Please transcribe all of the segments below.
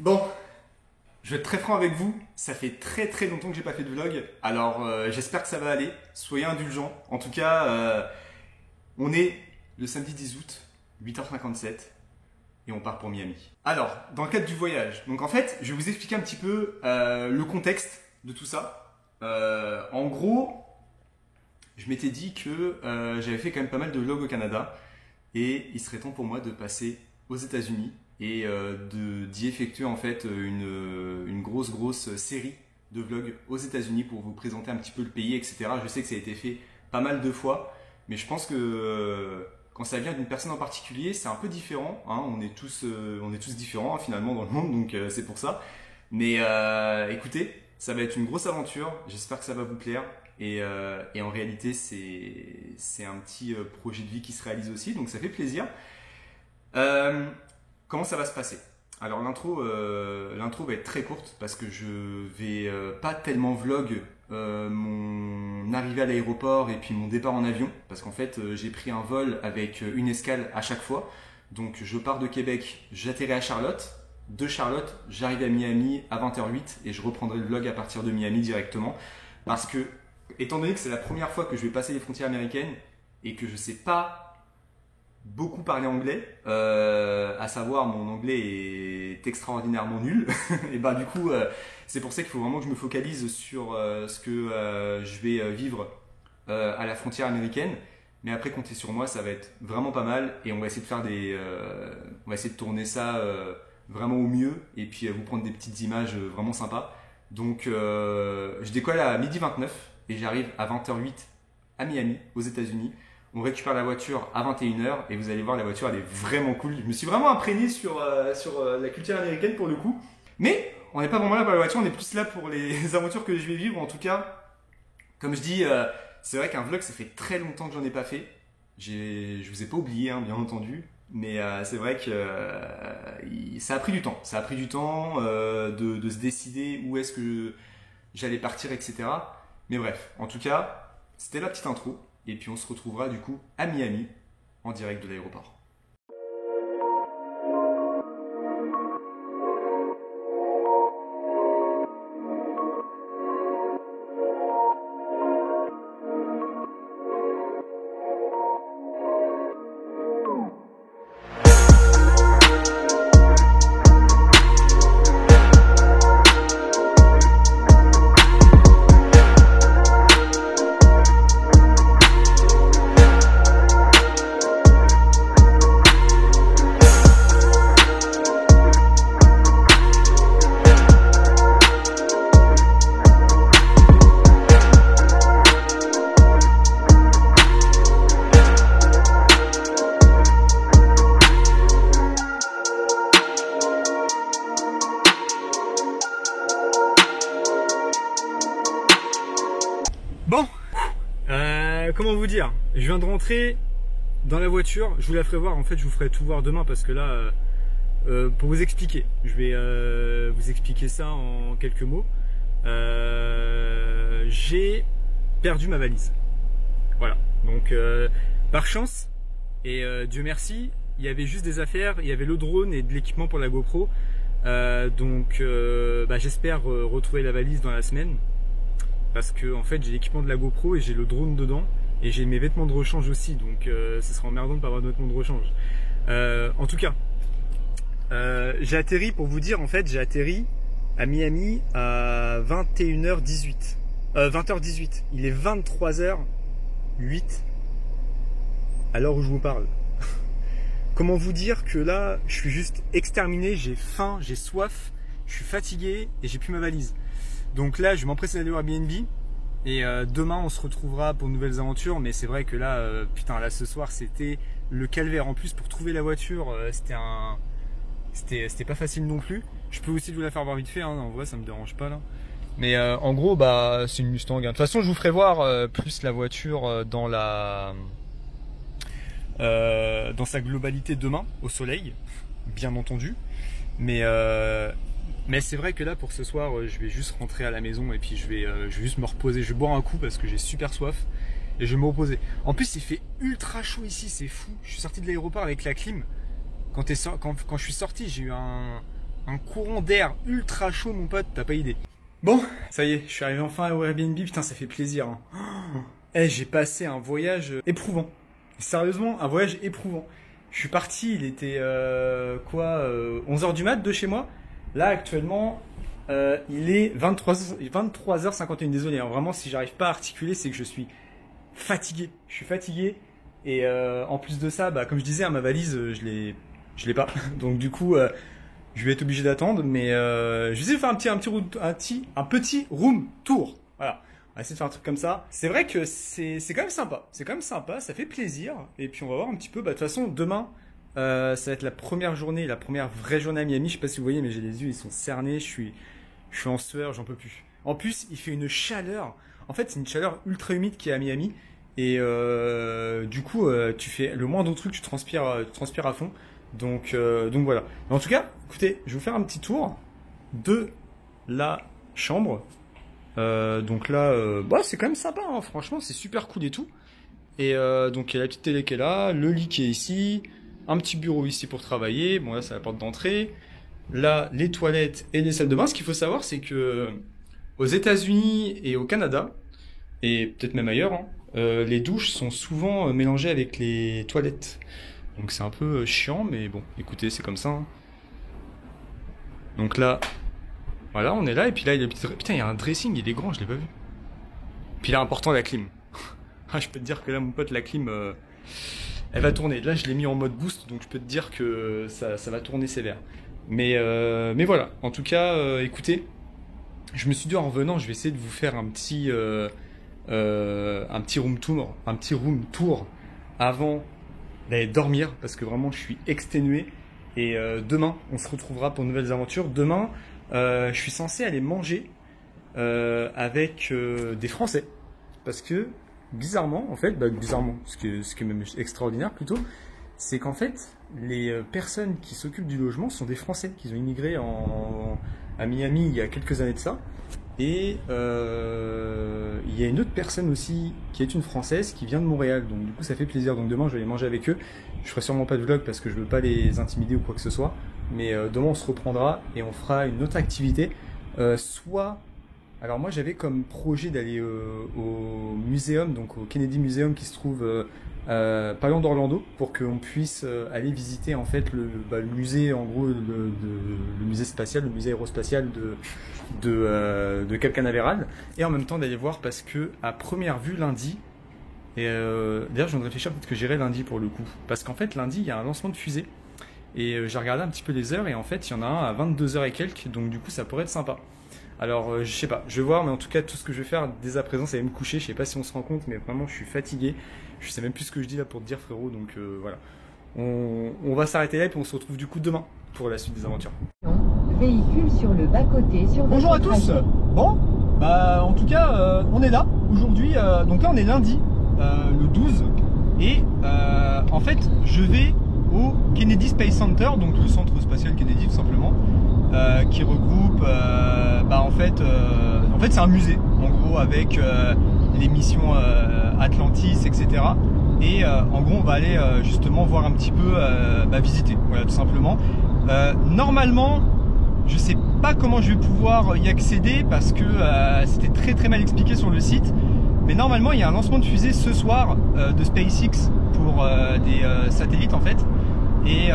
Bon, je vais être très franc avec vous, ça fait très longtemps que j'ai pas fait de vlog, alors j'espère que ça va aller, soyez indulgents. En tout cas, on est le samedi 10 août, 8h57, et on part pour Miami. Alors, dans le cadre du voyage, donc en fait, je vais vous expliquer un petit peu le contexte de tout ça. En gros, je m'étais dit que j'avais fait quand même pas mal de vlogs au Canada, et il serait temps pour moi de passer aux États-Unis et d'y effectuer en fait une grosse série de vlogs aux États-Unis pour vous présenter un petit peu le pays, etc. Je sais que ça a été fait pas mal de fois, mais je pense que quand ça vient d'une personne en particulier, c'est un peu différent. Hein. On est tous différents hein, finalement dans le monde, donc c'est pour ça. Mais écoutez, ça va être une grosse aventure. J'espère que ça va vous plaire. Et en réalité, c'est un petit projet de vie qui se réalise aussi, donc ça fait plaisir. Comment ça va se passer? Alors l'intro va être très courte parce que je vais pas tellement vlog mon arrivée à l'aéroport et puis mon départ en avion, parce qu'en fait j'ai pris un vol avec une escale à chaque fois. Donc je pars de Québec, j'atterris à Charlotte. De Charlotte, j'arrive à Miami à 20h08 et je reprendrai le vlog à partir de Miami directement, parce que étant donné que c'est la première fois que je vais passer les frontières américaines et que je sais pas beaucoup parler anglais, à savoir mon anglais est extraordinairement nul, et bah du coup c'est pour ça qu'il faut vraiment que je me focalise sur ce que je vais vivre à la frontière américaine. Mais après, comptez sur moi, ça va être vraiment pas mal et on va essayer de faire on va essayer de tourner ça vraiment au mieux et puis vous prendre des petites images vraiment sympas. Donc je décolle à 12h29 et j'arrive à 20h08 à Miami, aux États-Unis. On récupère la voiture à 21h et vous allez voir, la voiture elle est vraiment cool. Je me suis vraiment imprégné sur la culture américaine pour le coup. Mais on n'est pas vraiment là pour la voiture, on est plus là pour les aventures que je vais vivre. En tout cas, comme je dis, c'est vrai qu'un vlog ça fait très longtemps que j'en ai pas fait. Je vous ai pas oublié hein, bien entendu. Mais c'est vrai que ça a pris du temps. Ça a pris du temps de se décider où est-ce que j'allais partir, etc. Mais bref, en tout cas, c'était la petite intro. Et puis on se retrouvera du coup à Miami en direct de l'aéroport. Bon, comment vous dire, je viens de rentrer dans la voiture, je vous la ferai voir, en fait je vous ferai tout voir demain parce que là, pour vous expliquer, je vais vous expliquer ça en quelques mots. J'ai perdu ma valise, voilà, donc par chance, et Dieu merci, il y avait juste des affaires, il y avait le drone et de l'équipement pour la GoPro, donc j'espère retrouver la valise dans la semaine. Parce que en fait j'ai l'équipement de la GoPro et j'ai le drone dedans et j'ai mes vêtements de rechange aussi, donc ce sera emmerdant de pas avoir de vêtements de rechange. En tout cas, j'ai atterri, pour vous dire, en fait j'ai atterri à Miami à 21h18, 20h18. Il est 23h08 à l'heure où je vous parle. Comment vous dire que là je suis juste exterminé, j'ai faim, j'ai soif, je suis fatigué et j'ai plus ma valise. Donc là, je vais m'empresser d'aller au Airbnb et demain, on se retrouvera pour de nouvelles aventures. Mais c'est vrai que là, putain, là ce soir, c'était le calvaire. En plus, pour trouver la voiture, c'était pas facile non plus. Je peux aussi vous la faire voir vite fait, hein, en vrai, ça me dérange pas là. Mais en gros, c'est une Mustang. De toute façon, je vous ferai voir plus la voiture dans sa globalité demain, au soleil, bien entendu. Mais c'est vrai que là pour ce soir je vais juste rentrer à la maison et puis je vais juste me reposer, je vais boire un coup parce que j'ai super soif et je vais me reposer. En plus il fait ultra chaud ici, c'est fou. Je suis sorti de l'aéroport avec la clim. Quand je suis sorti j'ai eu un courant d'air ultra chaud, mon pote, t'as pas idée. Bon, ça y est, je suis arrivé enfin au Airbnb, putain, ça fait plaisir. Hein. J'ai passé un voyage éprouvant. Sérieusement, un voyage éprouvant. Je suis parti, il était 11h du mat de chez moi. Là, actuellement, il est 23h51. Désolé, hein, vraiment, si j'arrive pas à articuler, c'est que je suis fatigué. Je suis fatigué. Et en plus de ça, bah, comme je disais, hein, ma valise, je l'ai pas. Donc du coup, je vais être obligé d'attendre. Mais je vais essayer de faire un petit room tour. Voilà. On va essayer de faire un truc comme ça. C'est vrai que c'est quand même sympa. C'est quand même sympa, ça fait plaisir. Et puis on va voir un petit peu. Bah, de toute façon, demain, ça va être la première journée, la première vraie journée à Miami. Je sais pas si vous voyez, mais j'ai les yeux, ils sont cernés. Je suis en sueur, j'en peux plus. En plus, il fait une chaleur. En fait, c'est une chaleur ultra humide qui est à Miami. Et du coup, tu fais le moindre truc, tu transpires à fond. Donc voilà. Mais en tout cas, écoutez, je vais vous faire un petit tour de la chambre. Donc là, bah, c'est quand même sympa, hein, franchement, c'est super cool et tout. Et donc il y a la petite télé qui est là, le lit qui est ici, un petit bureau ici pour travailler. Bon là, c'est la porte d'entrée. Là, les toilettes et les salles de bain. Ce qu'il faut savoir, c'est que aux États-Unis et au Canada, et peut-être même ailleurs, hein, les douches sont souvent mélangées avec les toilettes. Donc c'est un peu chiant, mais bon, écoutez, c'est comme ça. Hein. Donc là, voilà, on est là, et puis là, il y a putain, il y a un dressing, il est grand, je l'ai pas vu. Puis là, important, la clim. Ah, je peux te dire que là, mon pote, la clim, elle va tourner. Là, je l'ai mis en mode boost, donc je peux te dire que ça va tourner sévère. Mais voilà, en tout cas, écoutez, je me suis dit en revenant, je vais essayer de vous faire un petit room tour avant d'aller dormir, parce que vraiment, je suis exténué. Et demain, on se retrouvera pour de nouvelles aventures. Demain, je suis censé aller manger avec des Français, parce que bizarrement, en fait, bizarrement, ce qui est même extraordinaire plutôt, c'est qu'en fait, les personnes qui s'occupent du logement sont des Français qui ont immigré à Miami il y a quelques années de ça. Et il y a une autre personne aussi qui est une Française qui vient de Montréal, donc du coup ça fait plaisir. Donc demain je vais aller manger avec eux. Je ferai sûrement pas de vlog parce que je veux pas les intimider ou quoi que ce soit, mais demain on se reprendra et on fera une autre activité. Alors moi j'avais comme projet d'aller au muséum, donc au Kennedy Museum qui se trouve pas loin d'Orlando, pour qu'on puisse aller visiter en fait le musée, en gros le musée spatial, le musée aérospatial de Cap Canaveral, et en même temps d'aller voir, parce que à première vue lundi, et d'ailleurs je viens de réfléchir, peut-être que j'irai lundi pour le coup, parce qu'en fait lundi il y a un lancement de fusée, et j'ai regardé un petit peu les heures, et en fait il y en a un à 22h et quelques, donc du coup ça pourrait être sympa. Alors je sais pas, je vais voir, mais en tout cas tout ce que je vais faire dès à présent c'est aller me coucher. Je sais pas si on se rend compte, mais vraiment je suis fatigué, je sais même plus ce que je dis là pour te dire, frérot. Donc voilà, on va s'arrêter là et puis on se retrouve du coup demain pour la suite des aventures. Véhicule sur le bas-côté sur Bonjour à tous. Bon, bah en tout cas on est là aujourd'hui, donc là on est lundi le 12, et en fait je vais au Kennedy Space Center, donc le centre spatial Kennedy tout simplement, qui regroupe en fait c'est un musée en gros avec les missions Atlantis, etc. Et en gros on va aller justement voir un petit peu, visiter, voilà tout simplement. Normalement je sais pas comment je vais pouvoir y accéder parce que c'était très très mal expliqué sur le site, mais normalement il y a un lancement de fusée ce soir de SpaceX pour des satellites en fait. Et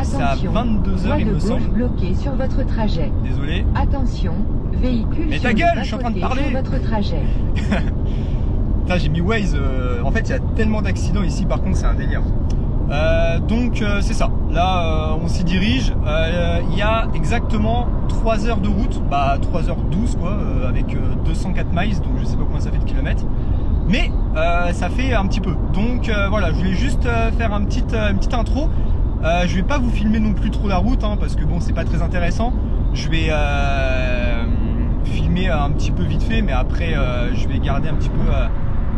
c'est à 22h il me semble. Bloqué sur votre trajet. Désolé. Attention, véhicule. Mais ta gueule, je suis en train de parler. Sur votre trajet. Putain, j'ai mis Waze. En fait, il y a tellement d'accidents ici, par contre, c'est un délire. Donc, c'est ça. Là, on s'y dirige. Il y a exactement 3 heures de route. 3h12 quoi, avec 204 miles. Donc, je sais pas combien ça fait de kilomètres. Mais ça fait un petit peu. Donc voilà, je voulais juste faire une petite intro. Je vais pas vous filmer non plus trop la route, hein, parce que bon, c'est pas très intéressant. Je vais filmer un petit peu vite fait, mais après je vais garder un petit peu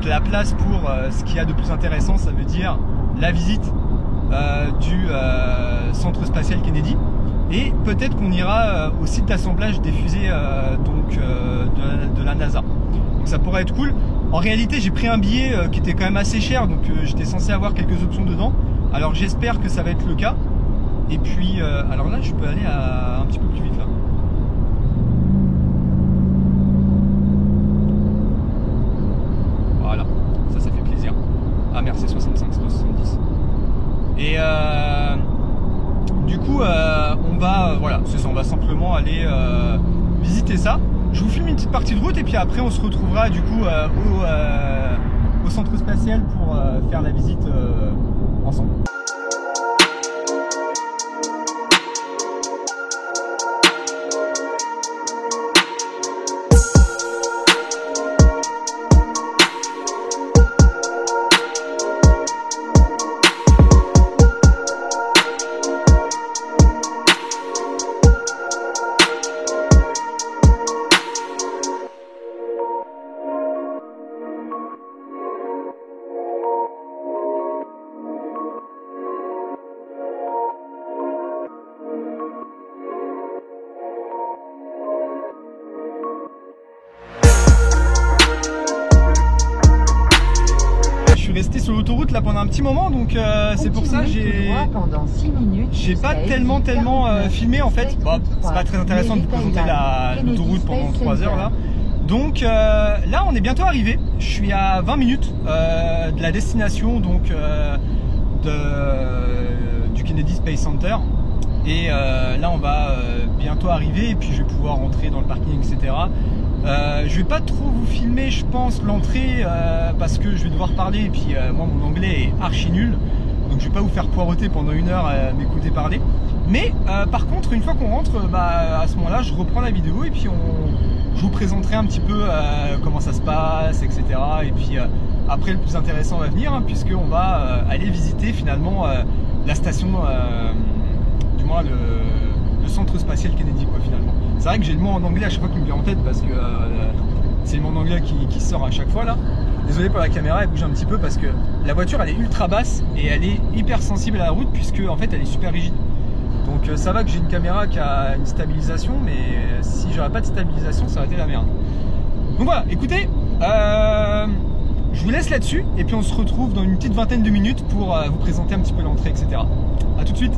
de la place pour ce qu'il y a de plus intéressant. Ça veut dire la visite du centre spatial Kennedy, et peut-être qu'on ira au site d'assemblage des fusées de la NASA. Donc ça pourrait être cool. En réalité, j'ai pris un billet qui était quand même assez cher, donc j'étais censé avoir quelques options dedans. Alors j'espère que ça va être le cas. Et puis, alors là, je peux aller un petit peu plus vite là. Voilà, ça fait plaisir. Ah merde, c'est 65, c'est pas 70. Et du coup, on va, voilà, c'est ça, on va simplement aller visiter ça. Je vous filme une petite partie de route et puis après on se retrouvera du coup au centre spatial pour faire la visite ensemble. Resté sur l'autoroute là pendant un petit moment, donc c'est pour ça j'ai pas tellement filmé en fait. Bon, c'est pas très intéressant de vous présenter l'autoroute pendant 3 heures là. Donc là on est bientôt arrivé. Je suis à 20 minutes de la destination donc du Kennedy Space Center. Et là on va bientôt arriver et puis je vais pouvoir rentrer dans le parking, etc. Je vais pas trop vous filmer je pense l'entrée parce que je vais devoir parler et puis moi mon anglais est archi nul, donc je vais pas vous faire poireauter pendant 1 heure à m'écouter parler. Mais par contre une fois qu'on rentre, à ce moment là je reprends la vidéo et puis je vous présenterai un petit peu comment ça se passe, etc. Et puis après le plus intéressant va venir hein, puisque on va aller visiter finalement la station, du moins le centre spatial Kennedy quoi finalement. C'est vrai que j'ai le mot en anglais à chaque fois qui me vient en tête parce que c'est le mot en anglais qui sort à chaque fois là. Désolé pour la caméra, elle bouge un petit peu parce que la voiture elle est ultra basse et elle est hyper sensible à la route puisque en fait elle est super rigide. Donc ça va que j'ai une caméra qui a une stabilisation, mais si j'aurais pas de stabilisation ça aurait été la merde. Donc voilà, écoutez, je vous laisse là-dessus et puis on se retrouve dans une petite vingtaine de minutes pour vous présenter un petit peu l'entrée, etc. A tout de suite.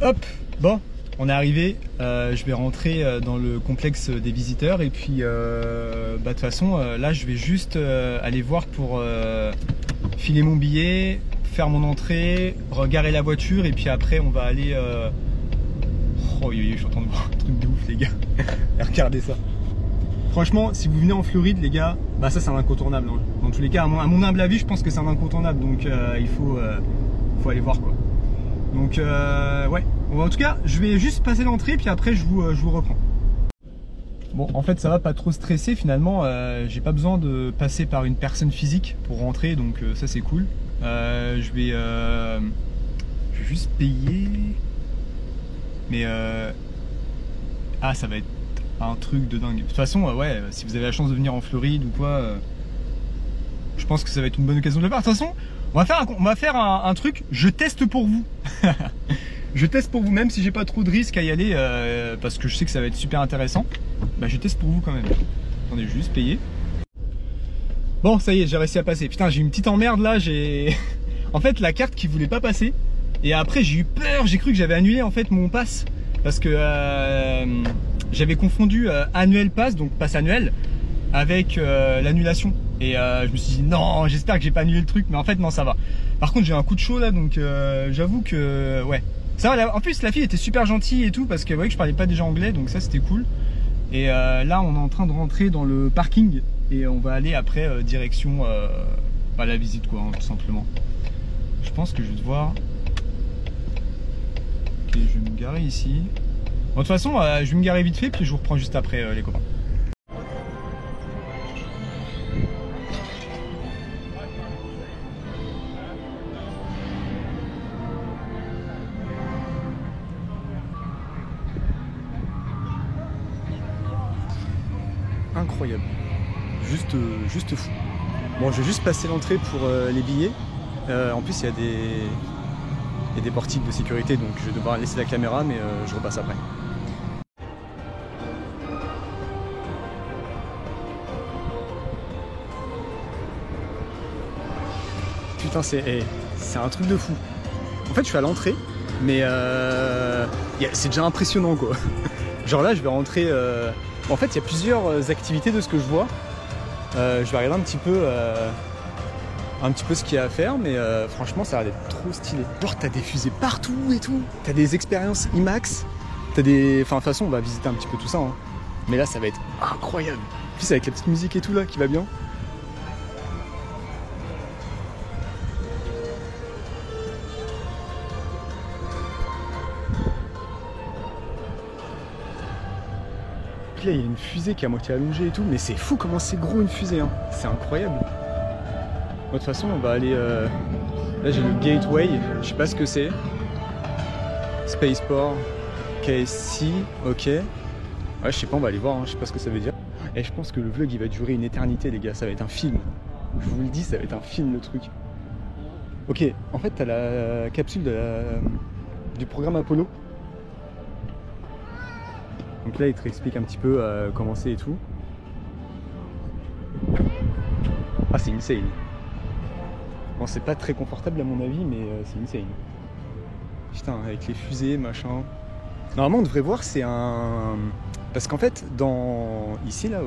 Hop, bon, on est arrivé, je vais rentrer dans le complexe des visiteurs et puis de toute façon là je vais juste aller voir pour filer mon billet, faire mon entrée, regarer la voiture et puis après on va aller... Oh je suis en train de voir un truc de ouf les gars, regardez ça. Franchement si vous venez en Floride les gars, bah ça c'est un incontournable hein. Dans tous les cas à mon humble avis je pense que c'est un incontournable donc il faut aller voir quoi. Donc ouais, bon, en tout cas je vais juste passer l'entrée puis après je vous reprends. Bon en fait ça va, pas trop stresser finalement, j'ai pas besoin de passer par une personne physique pour rentrer donc ça c'est cool. Je vais juste payer, mais ah ça va être un truc de dingue. De toute façon ouais, si vous avez la chance de venir en Floride ou quoi, je pense que ça va être une bonne occasion de le faire. De toute façon on va faire un truc, je teste pour vous. Je teste pour vous, même si j'ai pas trop de risques à y aller, parce que je sais que ça va être super intéressant. Bah je teste pour vous quand même. Attendez, je vais juste payer. Bon, ça y est, j'ai réussi à passer. Putain, j'ai une petite emmerde là, j'ai... En fait, la carte qui voulait pas passer. Et après, j'ai eu peur, j'ai cru que j'avais annulé en fait mon pass. Parce que j'avais confondu annuel pass, donc pass annuel, avec l'annulation. Et je me suis dit non, j'espère que j'ai pas annulé le truc, mais en fait non, ça va. Par contre j'ai un coup de chaud là, donc j'avoue que ouais, ça va. En plus la fille était super gentille et tout parce qu'elle voyait que je parlais pas déjà anglais, donc ça c'était cool. Et là on est en train de rentrer dans le parking et on va aller après direction la visite quoi, hein, tout simplement. Je pense que je vais devoir... Ok, je vais me garer ici. Bon, de toute façon je vais me garer vite fait puis je vous reprends juste après les copains. incroyable. Juste fou. Bon, je vais juste passer l'entrée pour les billets. En plus, il y a des portiques de sécurité, donc je vais devoir laisser la caméra, mais je repasse après. Putain, c'est un truc de fou. En fait, je suis à l'entrée, mais c'est déjà impressionnant, quoi. Genre là, je vais rentrer... En fait, il y a plusieurs activités de ce que je vois. Je vais regarder un petit peu ce qu'il y a à faire, mais franchement, ça a l'air d'être trop stylé. Genre, t'as des fusées partout et tout. T'as des expériences IMAX. T'as des... Enfin, de toute façon, on va visiter un petit peu tout ça. Hein. Mais là, ça va être incroyable. En plus, avec la petite musique et tout, là, qui va bien. Là, il y a une fusée qui est à moitié allongée et tout, mais c'est fou comment c'est gros une fusée, hein. C'est incroyable. De toute façon, on va aller... Là, j'ai le Gateway, je sais pas ce que c'est. Spaceport, KSC, ok. Ouais, je sais pas, on va aller voir, hein. Je sais pas ce que ça veut dire. Et je pense que le vlog, il va durer une éternité, les gars, ça va être un film. Je vous le dis, ça va être un film, le truc. Ok, en fait, t'as la capsule du programme Apollo. Donc là, il te réexplique un petit peu comment c'est et tout. Ah, c'est insane. Bon, c'est pas très confortable à mon avis, mais c'est insane. Putain, avec les fusées, machin. Normalement, on devrait voir, c'est un... Parce qu'en fait, ici, là,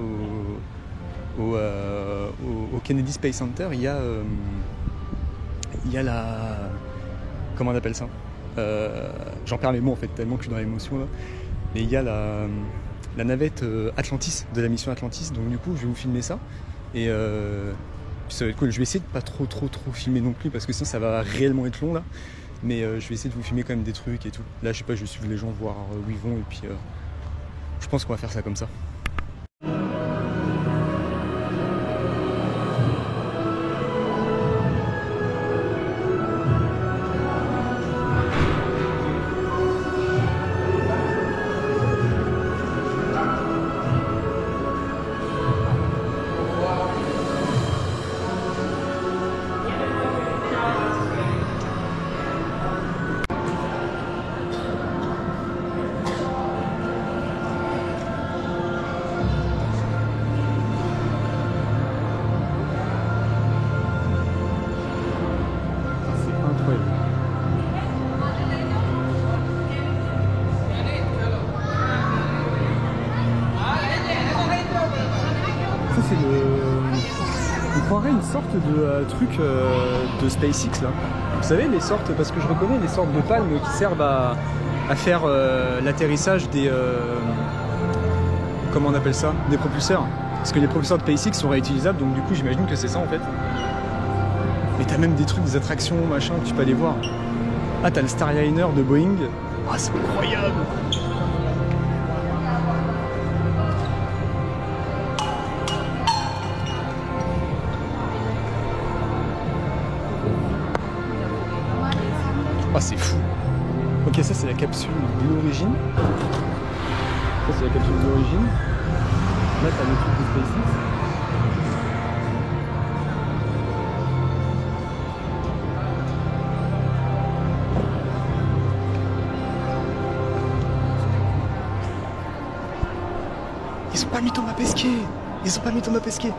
au Kennedy Space Center, il y a la... Comment on appelle ça? J'en perds mes mots, en fait, tellement que je suis dans l'émotion, là. Mais il y a la navette Atlantis, de la mission Atlantis, donc du coup je vais vous filmer ça. Et ça va être cool. Je vais essayer de pas trop filmer non plus, parce que sinon ça va réellement être long là. Mais je vais essayer de vous filmer quand même des trucs et tout. Là je sais pas, je vais suivre les gens, voir où ils vont, et puis je pense qu'on va faire ça comme ça. C'est on croirait une sorte de truc de SpaceX là. Vous savez, les sortes, parce que je reconnais les sortes de palmes qui servent à faire l'atterrissage des... comment on appelle ça? Des propulseurs. Parce que les propulseurs de SpaceX sont réutilisables, donc du coup j'imagine que c'est ça en fait. Mais t'as même des trucs, des attractions, machin, que tu peux aller voir. Ah, t'as le Starliner de Boeing. Ah, c'est incroyable! Ah, c'est fou. Ok, ça c'est la capsule de l'origine. Ça c'est la capsule de l'origine. Là t'as le truc de SpaceX. Ils ont pas mis Thomas Pesquet. Ils ont pas mis Thomas Pesquet.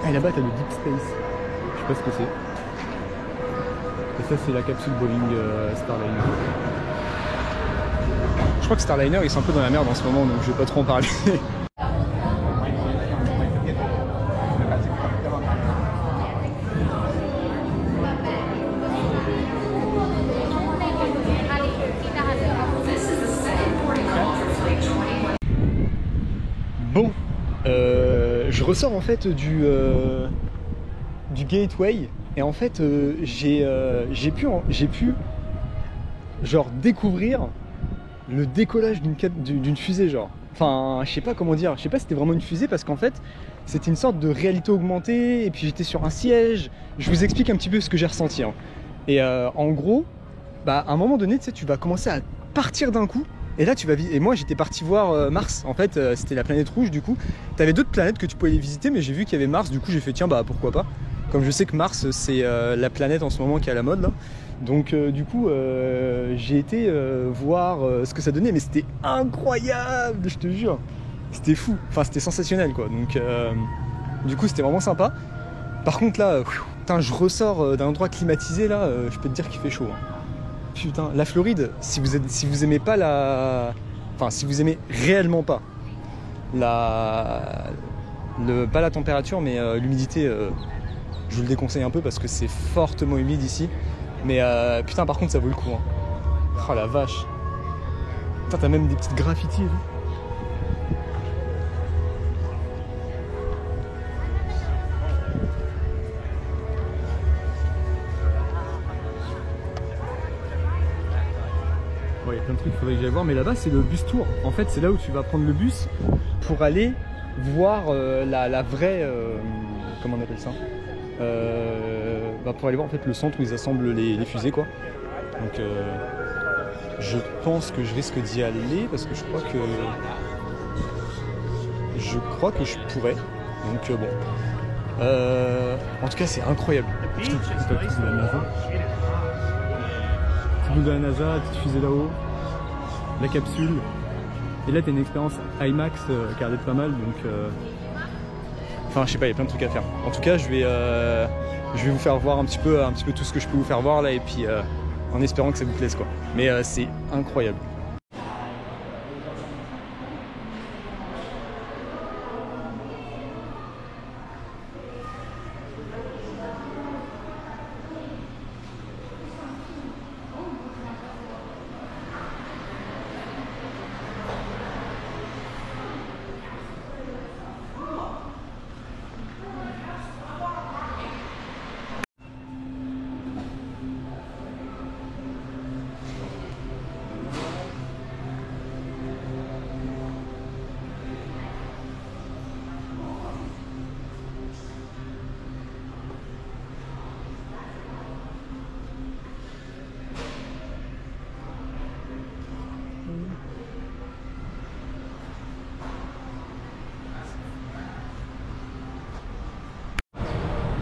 Ah, et là-bas t'as le Deep Space. Je sais pas ce que c'est. Et ça c'est la capsule Boeing Starliner. Je crois que Starliner ils sont un peu dans la merde en ce moment, donc je vais pas trop en parler. Bon, je ressors en fait du Gateway, et en fait j'ai pu genre découvrir le décollage d'une fusée, genre. Enfin, je sais pas comment dire, je sais pas si c'était vraiment une fusée, parce qu'en fait c'était une sorte de réalité augmentée, et puis j'étais sur un siège. Je vous explique un petit peu ce que j'ai ressenti, hein. Et en gros, bah à un moment donné, tu sais, tu vas commencer à partir d'un coup, Et là, tu vas et moi, j'étais parti voir Mars. En fait, c'était la planète rouge. Du coup, t'avais d'autres planètes que tu pouvais les visiter, mais j'ai vu qu'il y avait Mars. Du coup, j'ai fait tiens, bah pourquoi pas. Comme je sais que Mars, c'est la planète en ce moment qui est à la mode là. Donc, du coup, j'ai été voir ce que ça donnait, mais c'était incroyable, je te jure. C'était fou. Enfin, c'était sensationnel, quoi. Donc, du coup, c'était vraiment sympa. Par contre, là, putain, je ressors d'un endroit climatisé là. Je peux te dire qu'il fait chaud. Hein. Putain, la Floride, si vous aimez pas la... Enfin, si vous aimez réellement pas pas la température, mais l'humidité, je vous le déconseille un peu parce que c'est fortement humide ici. Mais putain, par contre, ça vaut le coup. Hein. Oh la vache. Putain, t'as même des petites graffitis. Il y a plein de trucs qu'il faudrait que j'aille voir, mais là-bas c'est le bus tour. En fait, c'est là où tu vas prendre le bus pour aller voir la vraie. Comment on appelle ça, pour aller voir en fait le centre où ils assemblent les fusées, quoi. Donc, je pense que je risque d'y aller parce que je crois que je pourrais. Donc, bon. En tout cas, c'est incroyable. Putain, c'est pas le truc de la NASA. Petit bout de la NASA, petite fusée là-haut, la capsule, et là t'as une expérience IMAX qui a l'air d'être pas mal, donc enfin je sais pas, il y a plein de trucs à faire. En tout cas je vais vous faire voir un petit peu tout ce que je peux vous faire voir là, et puis en espérant que ça vous plaise, quoi. Mais c'est incroyable.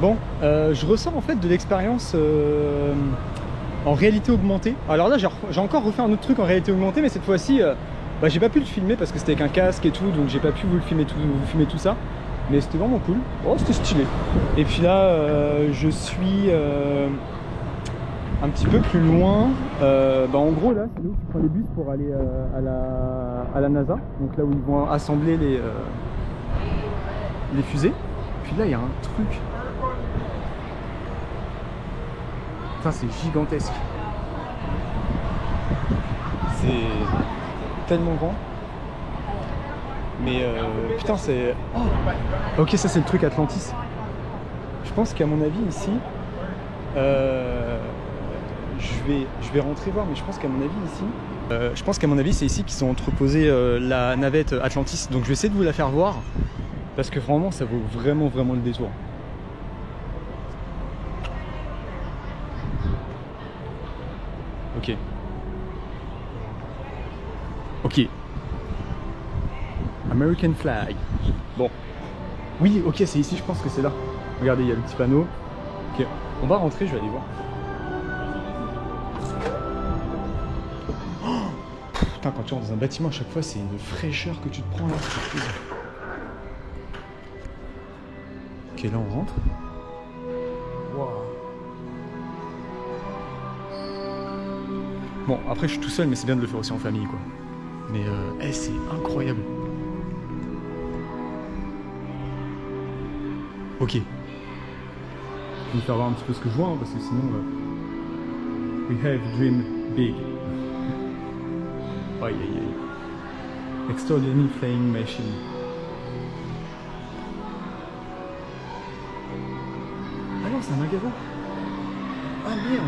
Bon, je ressors en fait de l'expérience en réalité augmentée. Alors là, j'ai encore refait un autre truc en réalité augmentée, mais cette fois-ci, j'ai pas pu le filmer parce que c'était avec un casque et tout, donc j'ai pas pu vous filmer tout ça. Mais c'était vraiment cool. Oh, c'était stylé. Et puis là, je suis un petit peu plus loin. En gros, là, c'est là où tu prends les bus pour aller à la NASA. Donc là où ils vont assembler les fusées. Puis là, il y a un truc. Putain, c'est gigantesque. C'est tellement grand. Mais putain, c'est... Oh, ok, ça c'est le truc Atlantis. Je pense qu'à mon avis ici, je vais rentrer voir, mais je pense qu'à mon avis ici, c'est ici qu'ils ont entreposé la navette Atlantis. Donc je vais essayer de vous la faire voir, parce que vraiment ça vaut vraiment le détour. Ok. American flag. Bon. Oui, ok, c'est ici, je pense que c'est là. Regardez, il y a le petit panneau. Ok, on va rentrer, je vais aller voir. Oh, putain, quand tu rentres dans un bâtiment, à chaque fois, c'est une fraîcheur que tu te prends là. Ok, là, on rentre. Wow. Bon, après, je suis tout seul, mais c'est bien de le faire aussi en famille, quoi. Mais c'est incroyable. Ok. Je vais vous faire voir un petit peu ce que je vois, hein, parce que sinon... We have dreamed big. Aïe aïe aïe. Extraordinary flying machine. Ah non, c'est un magasin. Ah merde.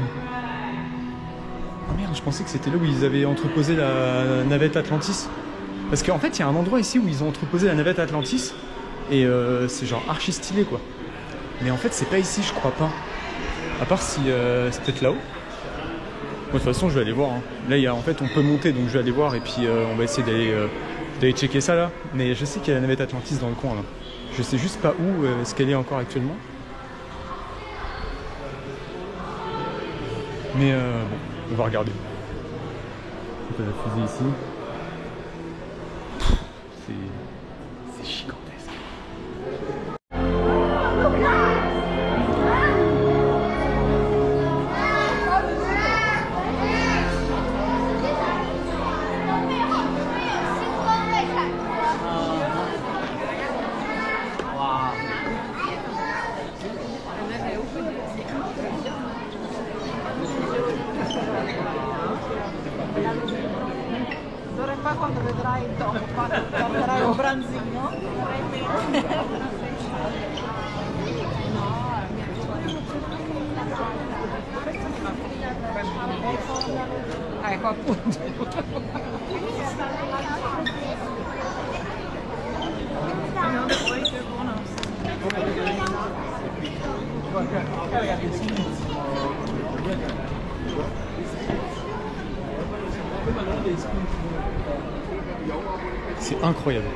Ah merde, je pensais que c'était là où ils avaient entreposé la navette Atlantis. Parce qu'en fait, il y a un endroit ici où ils ont entreposé la navette Atlantis. Et c'est genre archi stylé, quoi. Mais en fait, c'est pas ici, je crois pas. À part si c'est peut-être là-haut. de toute façon, je vais aller voir. Hein. Là, en fait, on peut monter, donc je vais aller voir et puis on va essayer d'aller checker ça là. Mais je sais qu'il y a la navette Atlantis dans le coin là. Je sais juste pas où est-ce qu'elle est encore actuellement. Mais bon, on va regarder. On peut la fusée ici. C'est gigantesque. D'ora in poi quando vedrai il dopo, porterai un branzino. Ecco appunto. C'est incroyable.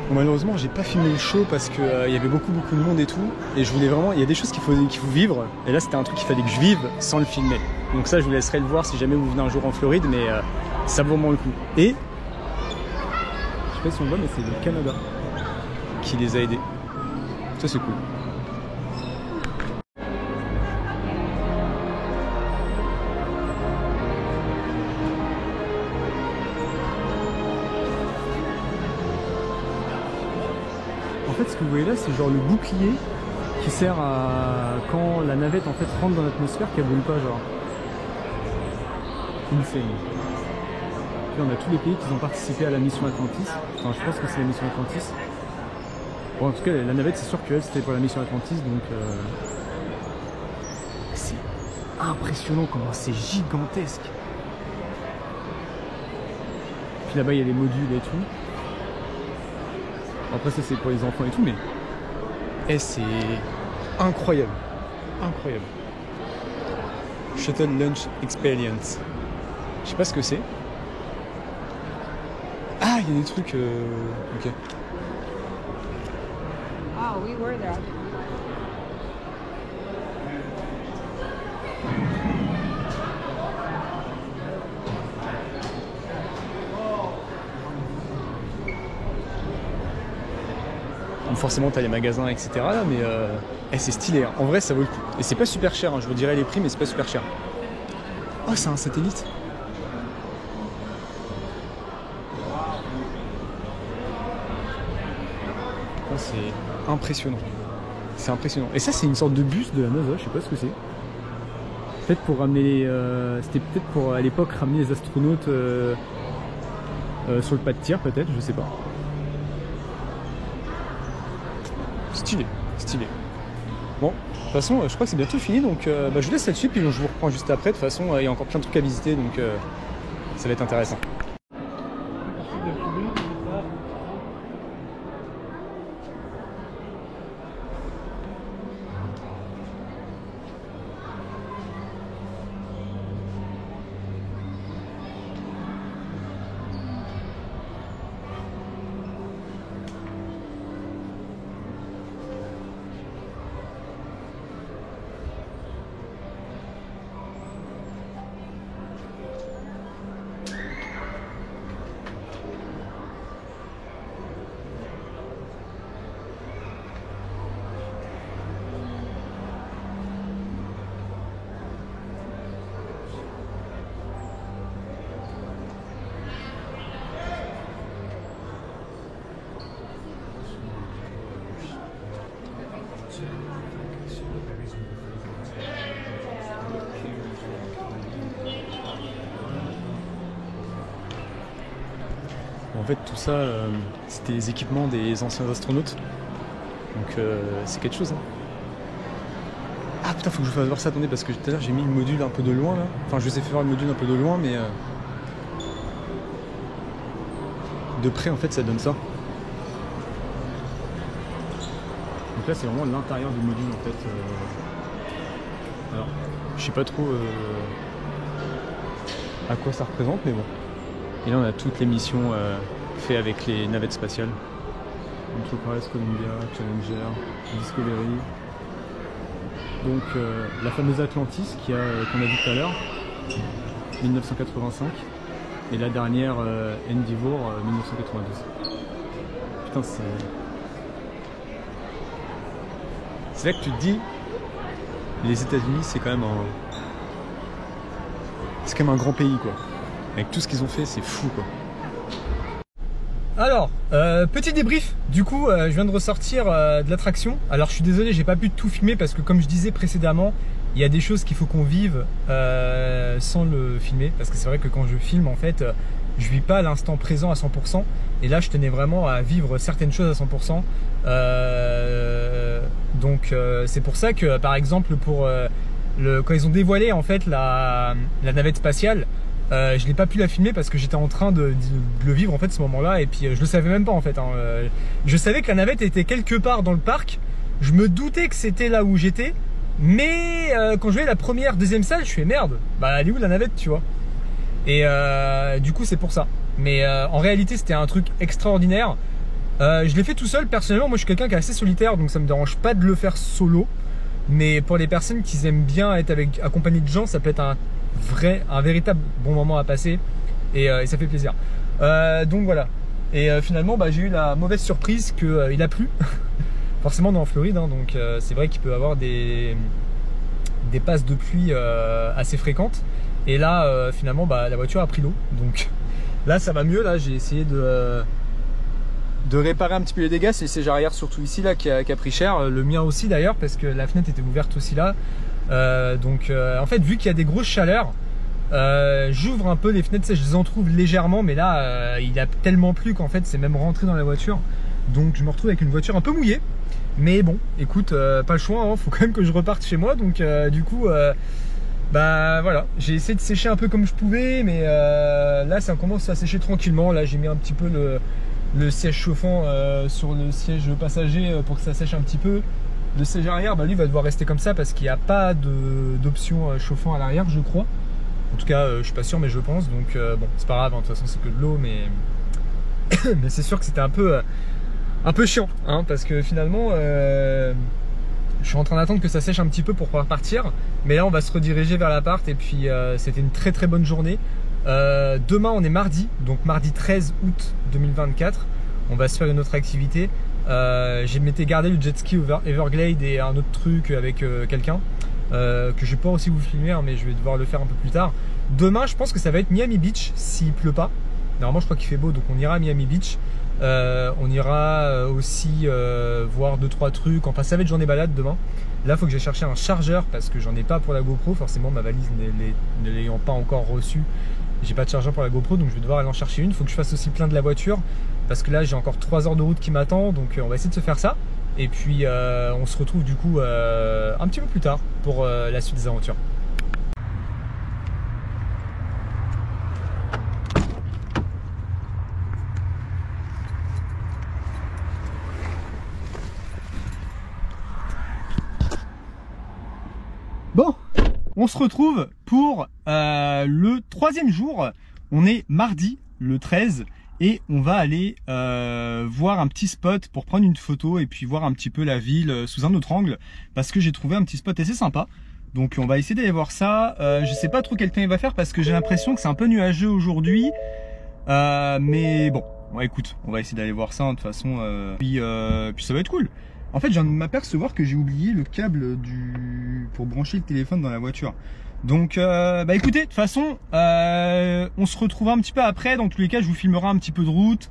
Bon, malheureusement, j'ai pas filmé le show parce que il y avait beaucoup de monde et tout, et je voulais vraiment, il y a des choses qu'il faut vivre, et là c'était un truc qu'il fallait que je vive sans le filmer. Donc ça, je vous laisserai le voir si jamais vous venez un jour en Floride, mais ça vaut vraiment le coup. Et je sais pas si on voit, mais c'est le Canada qui les a aidés. Ça c'est cool. En fait, ce que vous voyez là, c'est genre le bouclier qui sert à quand la navette en fait rentre dans l'atmosphère, qu'elle brûle pas, genre. Insane. Puis on a tous les pays qui ont participé à la mission Atlantis. Enfin, je pense que c'est la mission Atlantis. Bon, en tout cas, la navette, c'est sûr qu'elle c'était pour la mission Atlantis, donc c'est impressionnant comment c'est gigantesque. Puis là-bas, il y a les modules et tout. Après ça c'est pour les enfants et tout, mais c'est incroyable, incroyable. Shuttle Launch Experience. Je sais pas ce que c'est. Ah, il y a des trucs. Ok. Oh, we were there. Donc forcément t'as les magasins etc là, mais c'est stylé, hein. En vrai ça vaut le coup. Et c'est pas super cher, hein. Je vous dirai les prix mais c'est pas super cher. Oh, c'est un satellite. Oh, c'est impressionnant. C'est impressionnant. Et ça c'est une sorte de bus de la NASA, je sais pas ce que c'est. Peut-être pour ramener c'était peut-être pour à l'époque ramener les astronautes sur le pas de tir peut-être, je sais pas. Stylé, stylé. Bon, de toute façon, je crois que c'est bientôt fini, donc je vous laisse là-dessus, puis je vous reprends juste après. De toute façon, il y a encore plein de trucs à visiter, donc ça va être intéressant. fait tout ça c'était les équipements des anciens astronautes. Donc c'est quelque chose hein. Ah putain faut que je fasse voir ça, attendez parce que tout à l'heure j'ai mis le module un peu de loin là. Enfin je vous ai fait voir le module un peu de loin mais de près en fait ça donne ça. Donc là c'est vraiment l'intérieur du module en fait. Alors je sais pas trop à quoi ça représente mais bon. Et là on a toutes les missions faites avec les navettes spatiales. Enterprise, Columbia, Challenger, Discovery. Donc la fameuse Atlantis qu'on a vu tout à l'heure, 1985. Et la dernière Endeavour, 1992. Putain c'est là que tu te dis, les États-Unis c'est quand même un grand pays quoi. Avec tout ce qu'ils ont fait, c'est fou quoi. Alors, petit débrief, du coup je viens de ressortir de l'attraction. Alors je suis désolé, j'ai pas pu tout filmer parce que comme je disais précédemment, il y a des choses qu'il faut qu'on vive sans le filmer. Parce que c'est vrai que quand je filme en fait, je vis pas l'instant présent à 100%. Et là je tenais vraiment à vivre certaines choses à 100%. Donc c'est pour ça que par exemple pour quand ils ont dévoilé en fait la navette spatiale, je n'ai pas pu la filmer parce que j'étais en train de le vivre en fait ce moment-là et puis je le savais même pas en fait. Hein. Je savais que la navette était quelque part dans le parc. Je me doutais que c'était là où j'étais, mais quand je voyais la première, deuxième salle, je fais merde. Bah elle est où la navette, tu vois? Et du coup c'est pour ça. Mais en réalité c'était un truc extraordinaire. Je l'ai fait tout seul personnellement. Moi je suis quelqu'un qui est assez solitaire, donc ça me dérange pas de le faire solo. Mais pour les personnes qui aiment bien être accompagnées de gens, ça peut être un véritable bon moment à passer et ça fait plaisir. Donc voilà. Et finalement j'ai eu la mauvaise surprise qu'il a plu. Forcément on est en Floride hein, donc c'est vrai qu'il peut avoir des passes de pluie assez fréquentes. Et là finalement la voiture a pris l'eau. Donc là ça va mieux. Là j'ai essayé de réparer un petit peu les dégâts. C'est le siège arrière surtout ici là qui a pris cher. Le mien aussi d'ailleurs parce que la fenêtre était ouverte aussi là. En fait vu qu'il y a des grosses chaleurs, j'ouvre un peu les fenêtres, je les entrouvre légèrement, mais là il a tellement plu qu'en fait c'est même rentré dans la voiture. Donc je me retrouve avec une voiture un peu mouillée. Mais bon écoute, pas le choix hein, faut quand même que je reparte chez moi. Donc du coup voilà, j'ai essayé de sécher un peu comme je pouvais, mais là ça commence à sécher tranquillement. Là j'ai mis un petit peu le siège chauffant sur le siège passager pour que ça sèche un petit peu. Le siège arrière, lui va devoir rester comme ça parce qu'il n'y a pas d'option chauffant à l'arrière, je crois. En tout cas, je suis pas sûr, mais je pense. Donc bon, c'est pas grave. Hein, de toute façon, c'est que de l'eau, mais mais c'est sûr que c'était un peu chiant, hein, parce que finalement, je suis en train d'attendre que ça sèche un petit peu pour pouvoir partir. Mais là, on va se rediriger vers l'appart et puis c'était une très très bonne journée. Demain, on est mardi, donc mardi 13 août 2024. On va se faire une autre activité. J'ai m'étais gardé le jet ski Everglade et un autre truc avec quelqu'un que je vais pas aussi vous filmer hein, mais je vais devoir le faire un peu plus tard. Demain je pense que ça va être Miami Beach s'il pleut pas. Normalement je crois qu'il fait beau donc on ira à Miami Beach. On ira aussi voir 2-3 trucs. Enfin ça va être journée balade demain. Là il faut que j'aille chercher un chargeur parce que j'en ai pas pour la GoPro. Forcément ma valise ne l'ayant pas encore reçue, j'ai pas de chargeur pour la GoPro, donc je vais devoir aller en chercher une. Il faut que je fasse aussi plein de la voiture parce que là j'ai encore 3 heures de route qui m'attend, donc on va essayer de se faire ça. Et puis on se retrouve du coup un petit peu plus tard pour la suite des aventures. Bon, on se retrouve pour le 3e jour. On est mardi, le 13. Et on va aller voir un petit spot pour prendre une photo et puis voir un petit peu la ville sous un autre angle. Parce que j'ai trouvé un petit spot assez sympa. Donc on va essayer d'aller voir ça. Je sais pas trop quel temps il va faire parce que j'ai l'impression que c'est un peu nuageux aujourd'hui. Mais bon, écoute, on va essayer d'aller voir ça hein, de toute façon. Puis ça va être cool. En fait, je viens de m'apercevoir que j'ai oublié le câble pour brancher le téléphone dans la voiture. Donc écoutez, de toute façon on se retrouve un petit peu après. Dans tous les cas je vous filmerai un petit peu de route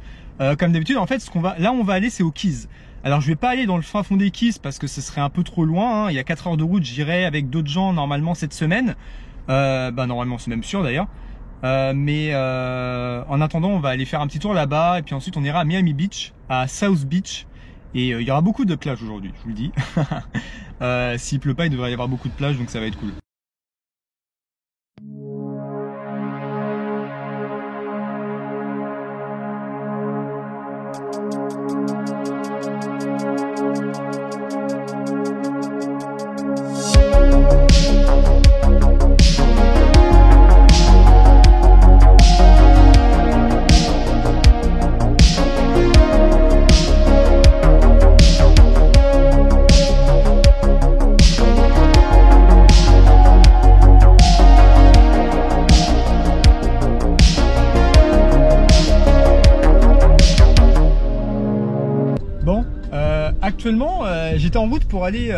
comme d'habitude. En fait là on va aller c'est aux Keys. Alors je vais pas aller dans le fin fond des Keys parce que ce serait un peu trop loin hein. Il y a 4 heures de route, j'irai avec d'autres gens normalement cette semaine. Normalement c'est même sûr d'ailleurs. En attendant, on va aller faire un petit tour là-bas et puis ensuite on ira à Miami Beach, à South Beach. Et il y aura beaucoup de plages aujourd'hui, je vous le dis. S'il pleut pas, il devrait y avoir beaucoup de plages, donc ça va être cool. Actuellement, j'étais en route pour aller